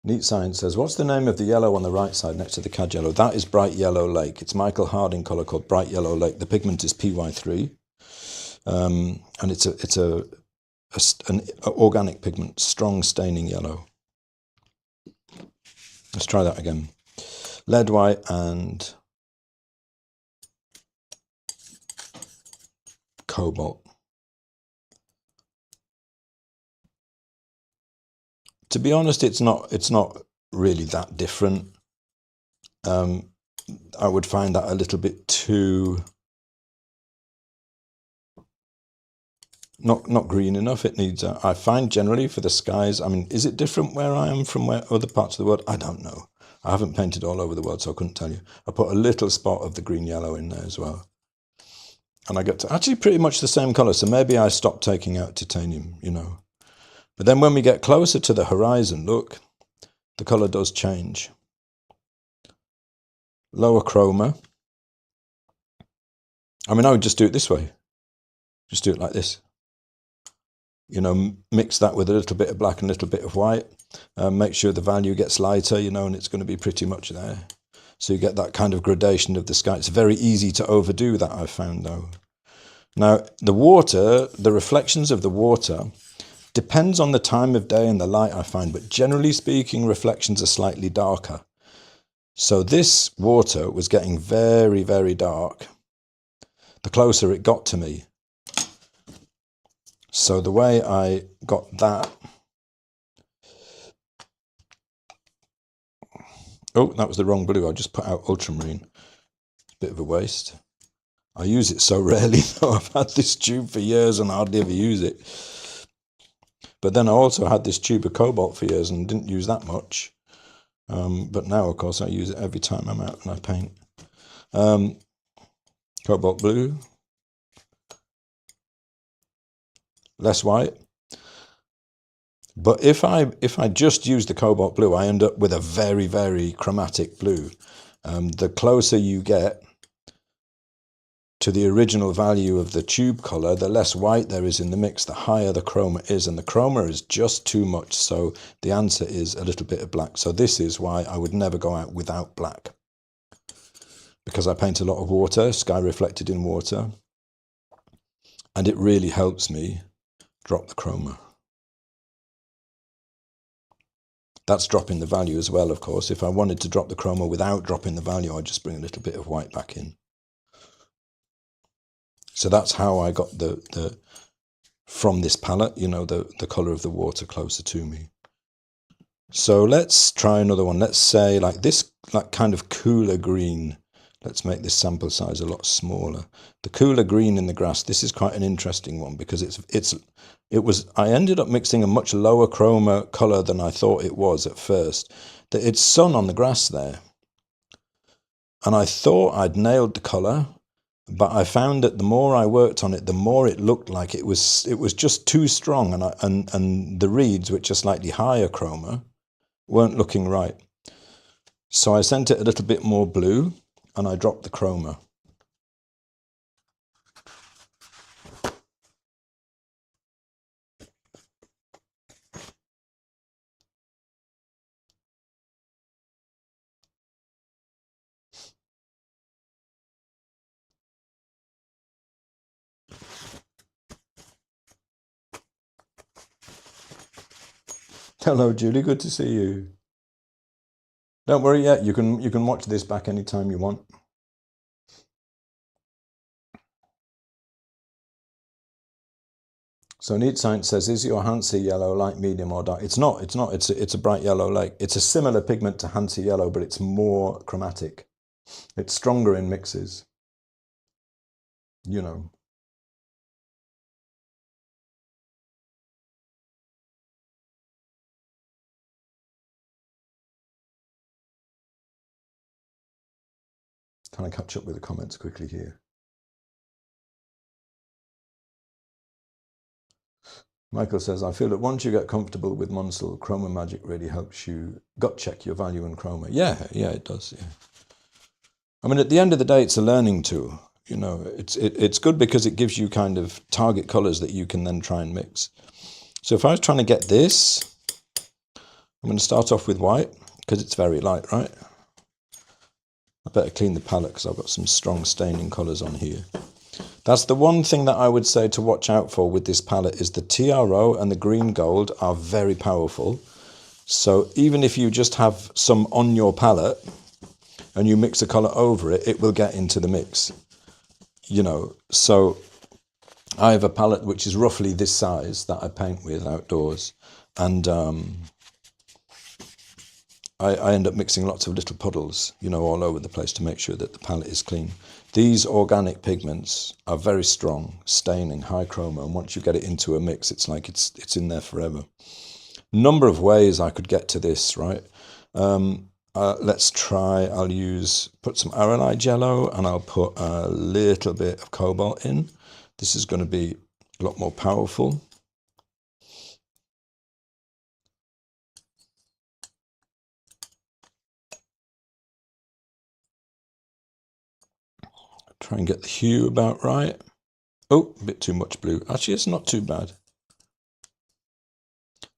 Neat Science says, what's the name of the yellow on the right side next to the cad yellow? That is Bright Yellow Lake. It's Michael Harding colour called Bright Yellow Lake. The pigment is PY3, and it's an organic pigment, strong staining yellow. Let's try that again. Lead white and cobalt. To be honest, it's not really that different. I would find that a little bit too not green enough. It needs I find generally for the skies, I mean, is it different where I am from where other parts of the world? I don't know. I haven't painted all over the world, so I couldn't tell you. I put a little spot of the green yellow in there as well. And I get to actually pretty much the same colour, so maybe I stopped taking out titanium, you know. But then when we get closer to the horizon, look, the colour does change. Lower chroma. I mean, I would just do it this way. Just do it like this. You know, mix that with a little bit of black and a little bit of white. Make sure the value gets lighter, you know, and it's going to be pretty much there. So you get that kind of gradation of the sky. It's very easy to overdo that, I've found, though. Now, the water, the reflections of the water, depends on the time of day and the light, I find, but generally speaking, reflections are slightly darker. So this water was getting very, very dark the closer it got to me. So the way I got that... Oh, that was the wrong blue. I just put out ultramarine. Bit of a waste. I use it so rarely, though. I've had this tube for years and hardly ever use it. But then I also had this tube of cobalt for years and didn't use that much. But now, of course, I use it every time I'm out and I paint. Cobalt blue. Less white. But if I just use the cobalt blue, I end up with a very, very chromatic blue. The closer you get to the original value of the tube colour, the less white there is in the mix, the higher the chroma is. And the chroma is just too much, so the answer is a little bit of black. So this is why I would never go out without black. Because I paint a lot of water, sky reflected in water, and it really helps me drop the chroma. That's dropping the value as well, of course. If I wanted to drop the chroma without dropping the value, I'd just bring a little bit of white back in. So that's how I got the from this palette, you know, the colour of the water closer to me. So let's try another one. Let's say like this, like kind of cooler green. Let's make this sample size a lot smaller. The cooler green in the grass, this is quite an interesting one because I ended up mixing a much lower chroma colour than I thought it was at first. It's sun on the grass there. And I thought I'd nailed the colour, but I found that the more I worked on it, the more it looked like it was just too strong, and the reeds, which are slightly higher chroma, weren't looking right. So I sent it a little bit more blue, and I dropped the chroma. Hello, Julie. Good to see you. Don't worry yet. You can watch this back anytime you want. So Neat Science says, is your Hansa yellow light, medium, or dark? It's not. It's not. It's a bright yellow lake. It's a similar pigment to Hansa yellow, but it's more chromatic. It's stronger in mixes. You know. Trying to catch up with the comments quickly here. Michael says, I feel that once you get comfortable with Munsell, ChromaMagic really helps you gut check your value in chroma. Yeah, it does. Yeah. I mean, at the end of the day, it's a learning tool. You know, it's good because it gives you kind of target colors that you can then try and mix. So if I was trying to get this, I'm going to start off with white because it's very light, right? I better clean the palette because I've got some strong staining colors on here. That's the one thing that I would say to watch out for with this palette is the TRO and the green gold are very powerful. So even if you just have some on your palette and you mix a color over it, it will get into the mix. You know, so I have a palette which is roughly this size that I paint with outdoors, and I end up mixing lots of little puddles, you know, all over the place to make sure that the palette is clean. These organic pigments are very strong, staining, high chroma, and once you get it into a mix, it's like it's in there forever. Number of ways I could get to this, right? Let's try, I'll put some arylite yellow and I'll put a little bit of cobalt in. This is going to be a lot more powerful. Try and get the hue about right. Oh, a bit too much blue. Actually, it's not too bad.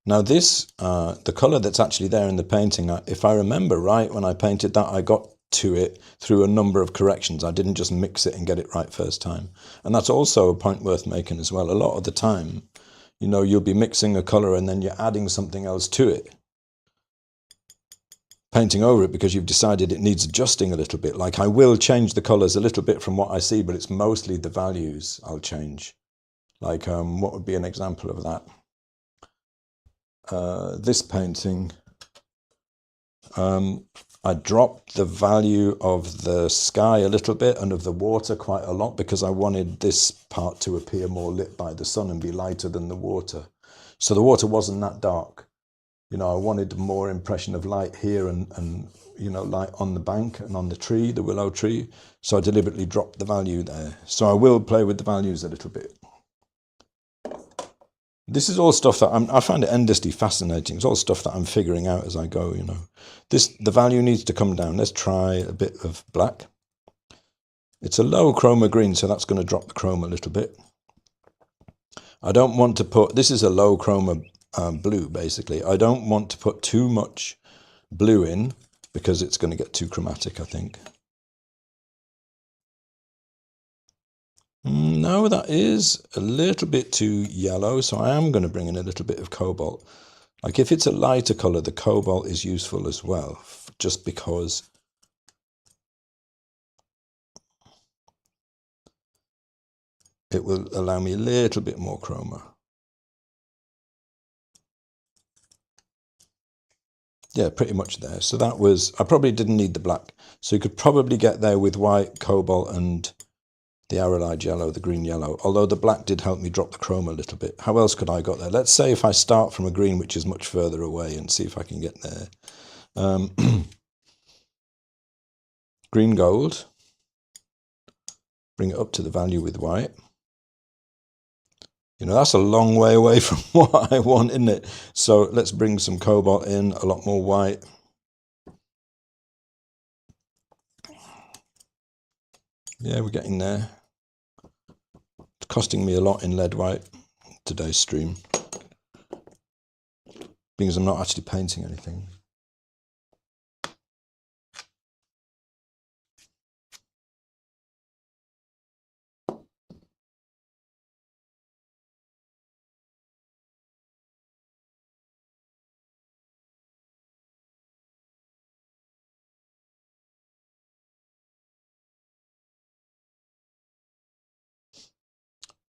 Now this, the colour that's actually there in the painting, if I remember right, when I painted that, I got to it through a number of corrections. I didn't just mix it and get it right first time. And that's also a point worth making as well. A lot of the time, you know, you'll be mixing a colour and then you're adding something else to it, painting over it because you've decided it needs adjusting a little bit. Like I will change the colours a little bit from what I see, but it's mostly the values I'll change. Like what would be an example of that? This painting, I dropped the value of the sky a little bit and of the water quite a lot because I wanted this part to appear more lit by the sun and be lighter than the water. So the water wasn't that dark. You know, I wanted more impression of light here and you know, light on the bank and on the tree, the willow tree. So I deliberately dropped the value there. So I will play with the values a little bit. This is all stuff that I find it endlessly fascinating. It's all stuff that I'm figuring out as I go, you know. The value needs to come down. Let's try a bit of black. It's a low chroma green, so that's going to drop the chroma a little bit. I don't want to put, this is a low chroma blue, basically. I don't want to put too much blue in because it's going to get too chromatic, I think. No, that is a little bit too yellow, so I am going to bring in a little bit of cobalt. Like if it's a lighter color, the cobalt is useful as well, just because it will allow me a little bit more chroma. Yeah, pretty much there. So that was, I probably didn't need the black. So you could probably get there with white, cobalt, and the arylite yellow, the green yellow. Although the black did help me drop the chroma a little bit. How else could I got there? Let's say if I start from a green, which is much further away, and see if I can get there. Green gold. Bring it up to the value with white. You know, that's a long way away from what I want, isn't it? So let's bring some cobalt in, a lot more white. Yeah, we're getting there. It's costing me a lot in lead white today's stream, because I'm not actually painting anything.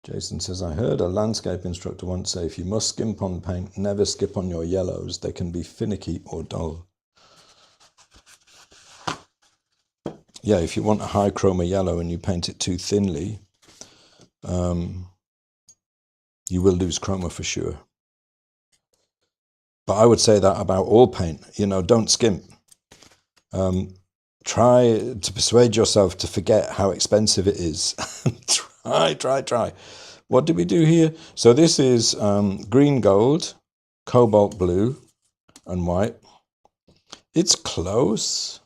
Jason says, I heard a landscape instructor once say, if you must skimp on paint, never skip on your yellows. They can be finicky or dull. Yeah, if you want a high chroma yellow and you paint it too thinly, you will lose chroma for sure. But I would say that about all paint, you know, don't skimp. Try to persuade yourself to forget how expensive it is. Try. What did we do here? So this is green gold, cobalt blue, and white. It's close.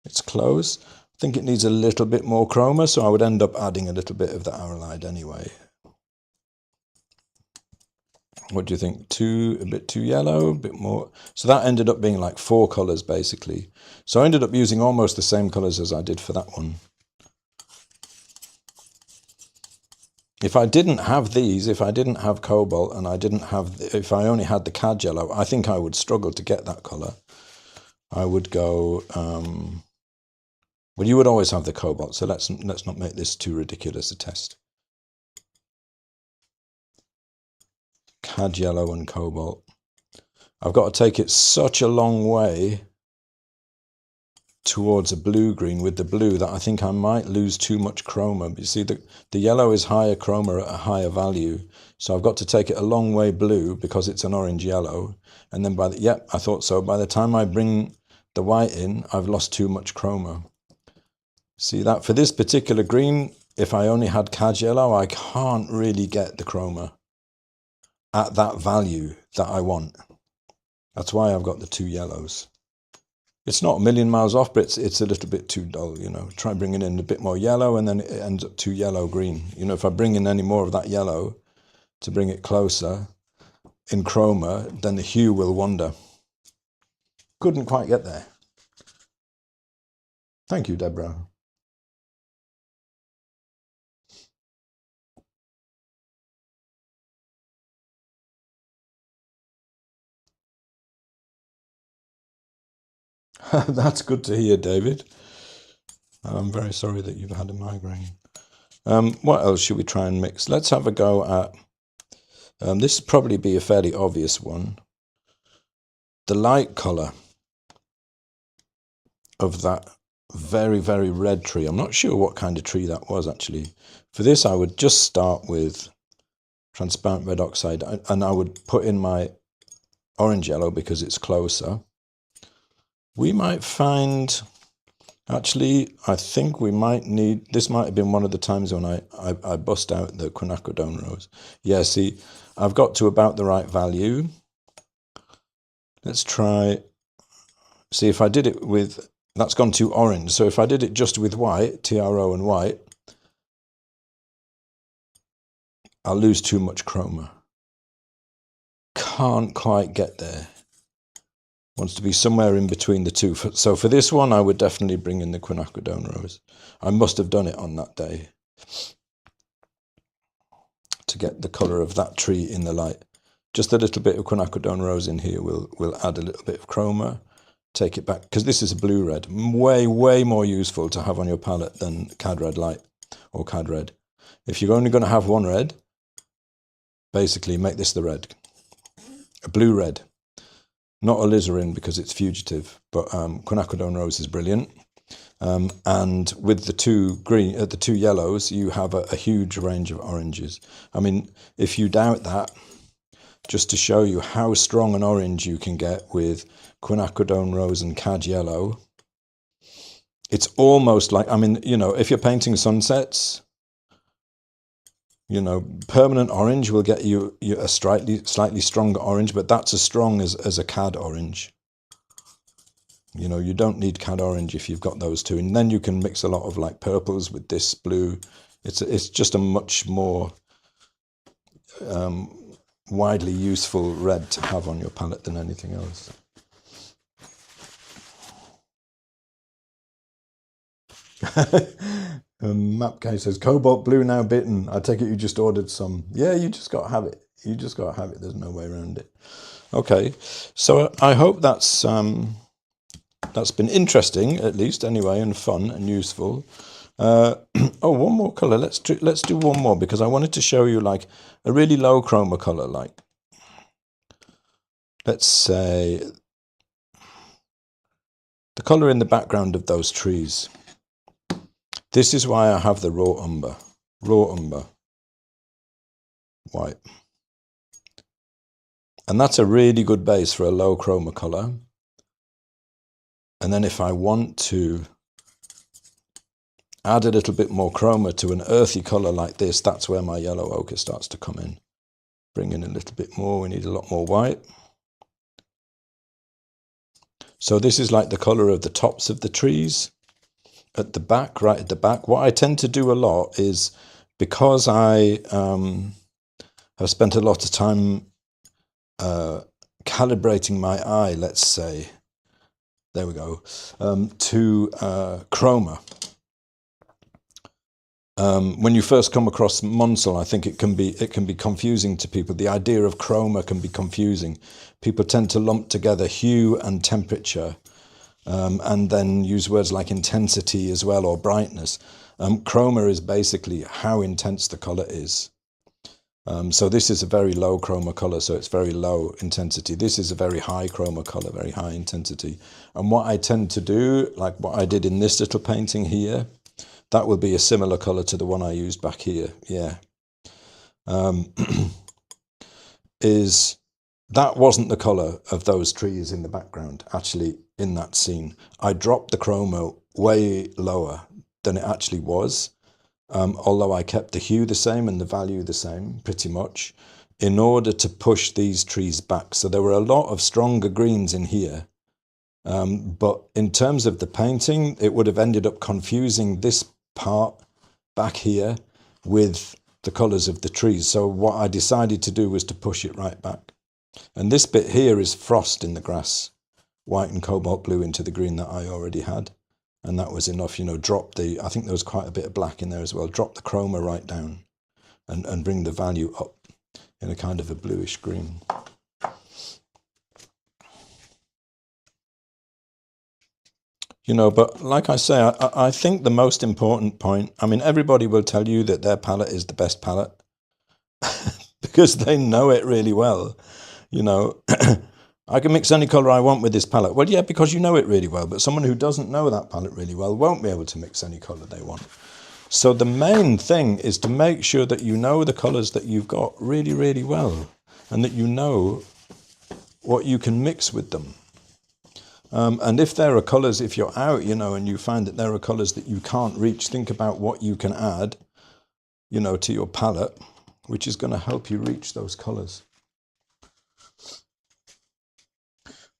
It's close. I think it needs a little bit more chroma, so I would end up adding a little bit of the arylide anyway. What do you think? A bit too yellow, a bit more. So that ended up being like 4 colors basically. So I ended up using almost the same colors as I did for that one. If I didn't have these, if I didn't have cobalt and if I only had the cad yellow, I think I would struggle to get that color. I would go, well, you would always have the cobalt, so let's not make this too ridiculous a test. Cad yellow and cobalt. I've got to take it such a long way towards a blue green with the blue that I think I might lose too much chroma. But you see, the yellow is higher chroma at a higher value, so I've got to take it a long way blue because it's an orange yellow. And then I thought so. By the time I bring the white in, I've lost too much chroma. See that for this particular green, if I only had cad yellow, I can't really get the chroma at that value that I want. That's why I've got the 2 yellows. It's not a million miles off, but it's a little bit too dull, you know. Try bringing in a bit more yellow and then it ends up too yellow-green. You know, if I bring in any more of that yellow to bring it closer in chroma, then the hue will wander. Couldn't quite get there. Thank you, Deborah. That's good to hear, David. I'm very sorry that you've had a migraine. What else should we try and mix? Let's have a go at, this would probably be a fairly obvious one. The light colour of that very, very red tree. I'm not sure what kind of tree that was actually. For this, I would just start with transparent red oxide and I would put in my orange yellow because it's closer. We might find, actually, I think we might need, this might have been one of the times when I bust out the quinacridone rose. Yeah, see, I've got to about the right value. Let's try, see if I did it with, that's gone to orange. So if I did it just with white, TRO and white, I'll lose too much chroma. Can't quite get there. Wants to be somewhere in between the two. So for this one, I would definitely bring in the quinacridone rose. I must have done it on that day to get the colour of that tree in the light. Just a little bit of quinacridone rose in here will add a little bit of chroma, take it back, because this is a blue red. Way more useful to have on your palette than cad red light or cad red. If you're only going to have one red, basically make this the red. A blue red. Not alizarin because it's fugitive, but quinacridone rose is brilliant. And with the 2 yellows, you have a huge range of oranges. I mean, if you doubt that, just to show you how strong an orange you can get with quinacridone rose and cad yellow, it's almost like, I mean, you know, if you're painting sunsets, you know, permanent orange will get you a slightly stronger orange, but that's as strong as a cad orange. You know, you don't need cad orange if you've got those two, and then you can mix a lot of like purples with this blue. It's just a much more widely useful red to have on your palette than anything else. Mapk says, cobalt blue now bitten. I take it you just ordered some. Yeah, you just got to have it. You just got to have it. There's no way around it. Okay, so I hope that's been interesting, at least anyway, and fun and useful. Oh, one more color. Let's do one more because I wanted to show you like a really low chroma color, like let's say the color in the background of those trees. This is why I have the raw umber white. And that's a really good base for a low chroma color. And then if I want to add a little bit more chroma to an earthy color like this, that's where my yellow ochre starts to come in. Bring in a little bit more, we need a lot more white. So this is like the color of the tops of the trees at the back, right at the back. What I tend to do a lot is, because I have spent a lot of time calibrating my eye, let's say, there we go, to chroma. When you first come across Munsell, I think it can be confusing to people. The idea of chroma can be confusing. People tend to lump together hue and temperature, and then use words like intensity as well, or brightness. Chroma is basically how intense the color is. So this is a very low chroma color, so it's very low intensity. This is a very high chroma color, very high intensity. And what I tend to do, like what I did in this little painting here, that will be a similar color to the one I used back here. Yeah. Is that wasn't the color of those trees in the background, actually, in that scene. I dropped the chroma way lower than it actually was. Although I kept the hue the same and the value the same, pretty much, in order to push these trees back. So there were a lot of stronger greens in here. But in terms of the painting, it would have ended up confusing this part back here with the colours of the trees. So what I decided to do was to push it right back. And this bit here is frost in the grass, white and cobalt blue into the green that I already had. And that was enough, you know, I think there was quite a bit of black in there as well. Drop the chroma right down and bring the value up in a kind of a bluish green. You know, but like I say, I think the most important point, I mean, everybody will tell you that their palette is the best palette because they know it really well. You know, I can mix any colour I want with this palette. Well, yeah, because you know it really well, but someone who doesn't know that palette really well won't be able to mix any colour they want. So the main thing is to make sure that you know the colours that you've got really, really well, and that you know what you can mix with them. And if there are colours, if you're out, you know, and you find that there are colours that you can't reach, think about what you can add, you know, to your palette, which is going to help you reach those colours.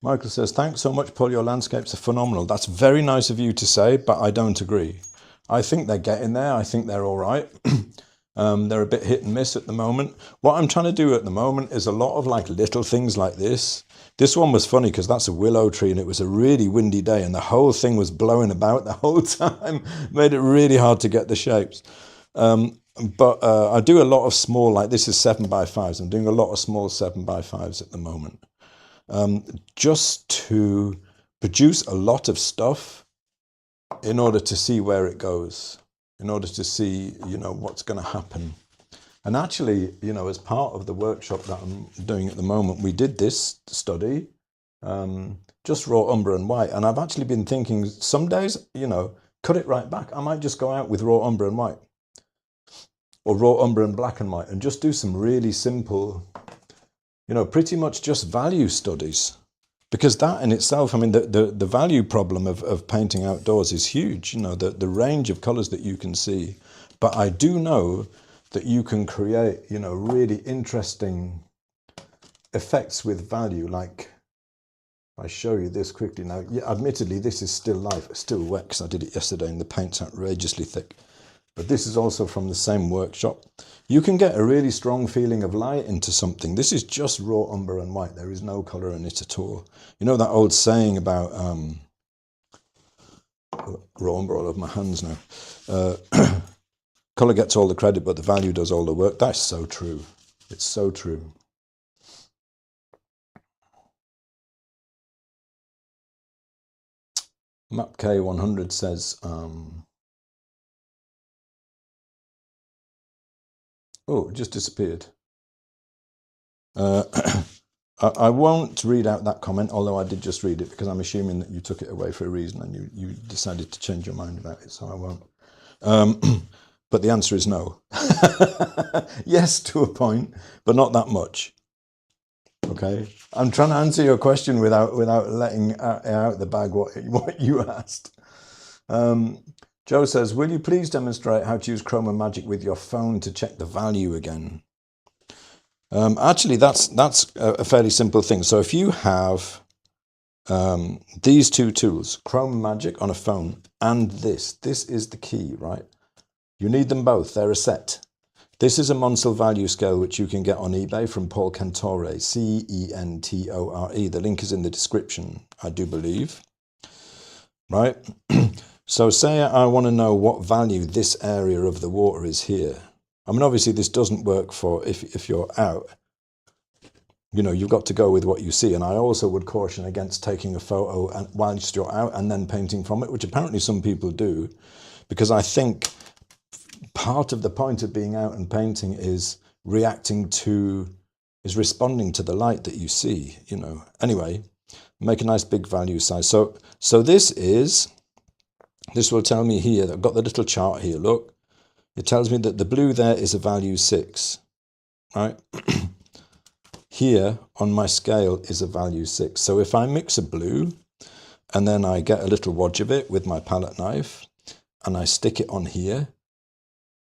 Michael says, thanks so much, Paul. Your landscapes are phenomenal. That's very nice of you to say, but I don't agree. I think they're getting there. I think they're all right. They're a bit hit and miss at the moment. What I'm trying to do at the moment is a lot of like little things like this. This one was funny because that's a willow tree and it was a really windy day and the whole thing was blowing about the whole time. Made it really hard to get the shapes. But I do a lot of small, like this is 7x5s. I'm doing a lot of small 7x5s at the moment. Just to produce a lot of stuff in order to see where it goes, in order to see, you know, what's going to happen. And actually, you know, as part of the workshop that I'm doing at the moment, we did this study, just raw umber and white. And I've actually been thinking some days, you know, cut it right back. I might just go out with raw umber and white, or raw umber and black and white, and just do some really simple, you know, pretty much just value studies. Because that in itself, I mean, the value problem of painting outdoors is huge, you know, the range of colours that you can see. But I do know that you can create, you know, really interesting effects with value. Like, I show you this quickly now. Yeah, admittedly, this is still live, still wet because I did it yesterday and the paint's outrageously thick. But this is also from the same workshop. You can get a really strong feeling of light into something. This is just raw umber and white. There is no colour in it at all. You know that old saying about raw umber all over my hands now. Colour gets all the credit, but the value does all the work. That's so true. It's so true. Map K100 says, Oh, it just disappeared. I won't read out that comment, although I did just read it, because I'm assuming that you took it away for a reason and you decided to change your mind about it, so I won't. But the answer is no. Yes, to a point, but not that much. Okay, I'm trying to answer your question without letting out the bag what you asked. Joe says, will you please demonstrate how to use ChromaMagic with your phone to check the value again? Actually, that's a fairly simple thing. So if you have these two tools, ChromaMagic on a phone and this is the key, right? You need them both. They're a set. This is a Monsell value scale, which you can get on eBay from Paul Cantore, C-E-N-T-O-R-E. The link is in the description, I do believe. Right? So say I want to know what value this area of the water is here. I mean, obviously this doesn't work for if you're out. You know, you've got to go with what you see. And I also would caution against taking a photo whilst you're out and then painting from it, which apparently some people do, because I think part of the point of being out and painting is responding to the light that you see, you know. Anyway, make a nice big value size. So this will tell me here, I've got the little chart here, look. It tells me that the blue there is a value 6, right? Here on my scale is a value 6. So if I mix a blue and then I get a little wodge of it with my palette knife and I stick it on here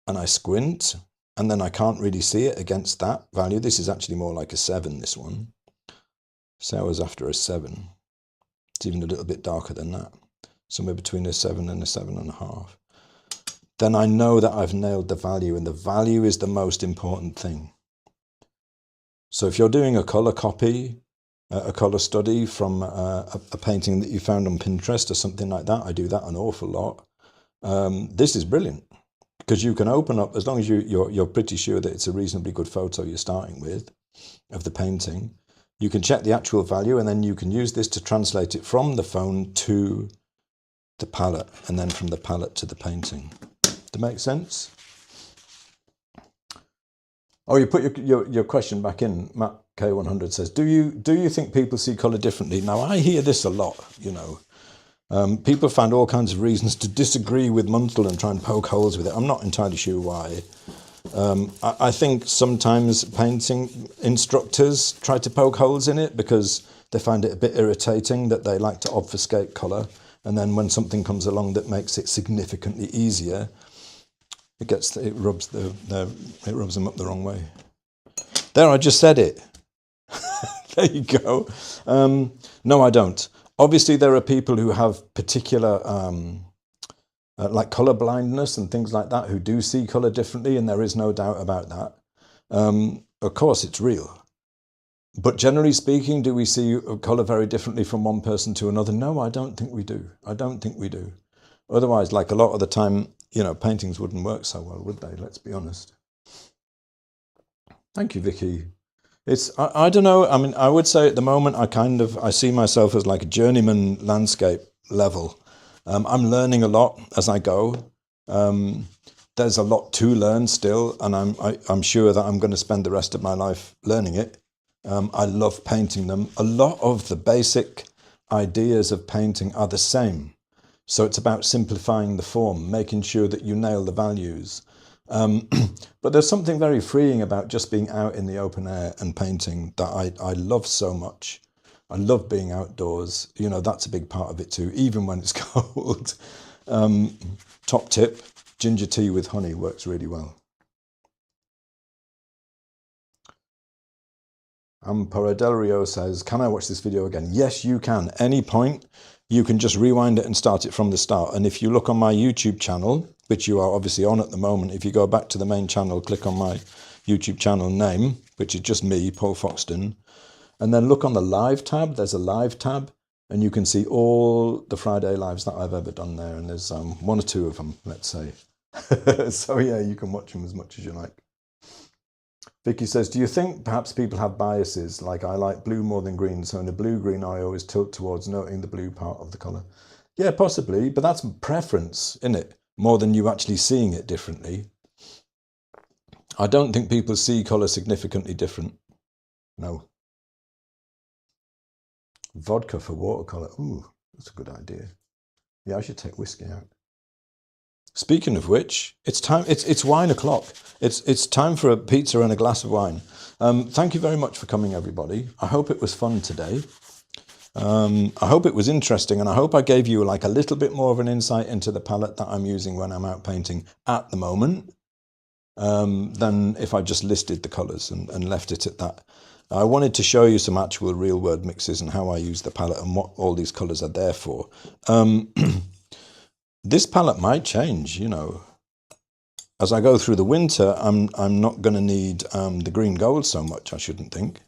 and I squint and then I can't really see it against that value. This is actually more like a 7, this one. So I was after a 7. It's even a little bit darker than that. Somewhere between a 7 and a 7.5. Then I know that I've nailed the value, and the value is the most important thing. So if you're doing a color copy, a color study from a painting that you found on Pinterest or something like that, I do that an awful lot. This is brilliant because you can open up, as long as you're pretty sure that it's a reasonably good photo you're starting with of the painting, you can check the actual value and then you can use this to translate it from the phone to the palette and then from the palette to the painting. Does that make sense? Oh, you put your question back in. Matt K100 says, do you think people see colour differently? Now, I hear this a lot, you know. People find all kinds of reasons to disagree with Monsell and try and poke holes with it. I'm not entirely sure why. I think sometimes painting instructors try to poke holes in it because they find it a bit irritating that they like to obfuscate colour. And then when something comes along that makes it significantly easier, it rubs them up the wrong way. There, I just said it. There you go. No, I don't. Obviously, there are people who have particular, like colour blindness and things like that, who do see colour differently, and there is no doubt about that. Of course, it's real. But generally speaking, do we see colour very differently from one person to another? No, I don't think we do. I don't think we do. Otherwise, like a lot of the time, you know, paintings wouldn't work so well, would they? Let's be honest. Thank you, Vicky. I don't know. I mean, I would say at the moment, I see myself as like a journeyman landscape level. I'm learning a lot as I go. There's a lot to learn still, and I'm sure that I'm going to spend the rest of my life learning it. I love painting them. A lot of the basic ideas of painting are the same. So it's about simplifying the form, making sure that you nail the values. But there's something very freeing about just being out in the open air and painting that I love so much. I love being outdoors. You know, that's a big part of it too, even when it's cold. Top tip, ginger tea with honey works really well. Amparo Del Rio says, can I watch this video again? Yes, you can. Any point, you can just rewind it and start it from the start. And if you look on my YouTube channel, which you are obviously on at the moment, if you go back to the main channel, click on my YouTube channel name, which is just me, Paul Foxton, and then look on the live tab. There's a live tab, and you can see all the Friday lives that I've ever done there. And there's 1 or 2 of them, let's say. So yeah, you can watch them as much as you like. Vicky says, do you think perhaps people have biases, like I like blue more than green, so in a blue-green I always tilt towards noting the blue part of the colour? Yeah, possibly, but that's preference, isn't it? More than you actually seeing it differently. I don't think people see colour significantly different. No. Vodka for watercolour. Ooh, that's a good idea. Yeah, I should take whiskey out. Speaking of which, it's time. It's wine o'clock. It's time for a pizza and a glass of wine. Thank you very much for coming, everybody. I hope it was fun today. I hope it was interesting, and I hope I gave you like a little bit more of an insight into the palette that I'm using when I'm out painting at the moment, than if I just listed the colours and left it at that. I wanted to show you some actual real word mixes and how I use the palette and what all these colours are there for. This palette might change, you know. As I go through the winter, I'm not going to need the green gold so much, I shouldn't think.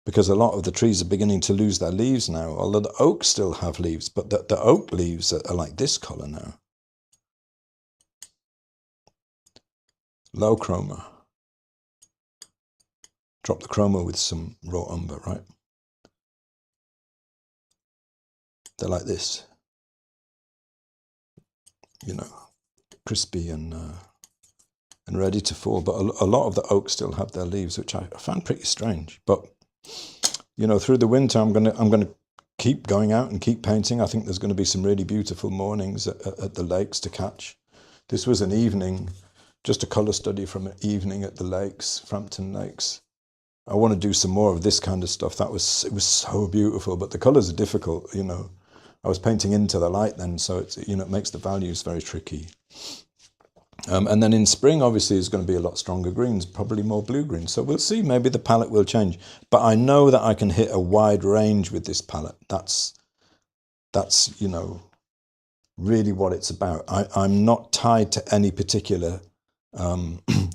Because a lot of the trees are beginning to lose their leaves now, although the oaks still have leaves, but the oak leaves are like this colour now. Low chroma. Drop the chroma with some raw umber, right? They're like this. You know, crispy and ready to fall. But a lot of the oaks still have their leaves, which I found pretty strange. But you know, through the winter, I'm gonna keep going out and keep painting. I think there's going to be some really beautiful mornings at the lakes to catch. This was an evening, just a colour study from an evening at the lakes, Frampton Lakes. I want to do some more of this kind of stuff. It was so beautiful, but the colours are difficult, you know. I was painting into the light then, so it's, you know, it makes the values very tricky. And then in spring, obviously, is going to be a lot stronger greens, probably more blue greens. So we'll see, maybe the palette will change. But I know that I can hit a wide range with this palette. That's you know, really what it's about. I'm not tied to any particular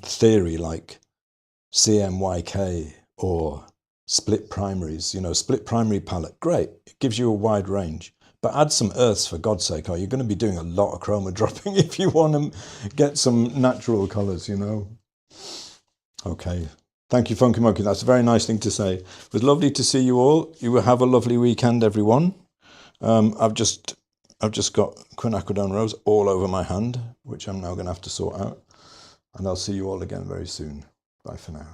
theory like CMYK or split primaries. You know, split primary palette, great. It gives you a wide range. But add some earths, for God's sake, or you're going to be doing a lot of chroma dropping if you want to get some natural colours, you know. Okay. Thank you, Funky Monkey. That's a very nice thing to say. It was lovely to see you all. You will have a lovely weekend, everyone. I've just got quinacridone rose all over my hand, which I'm now going to have to sort out. And I'll see you all again very soon. Bye for now.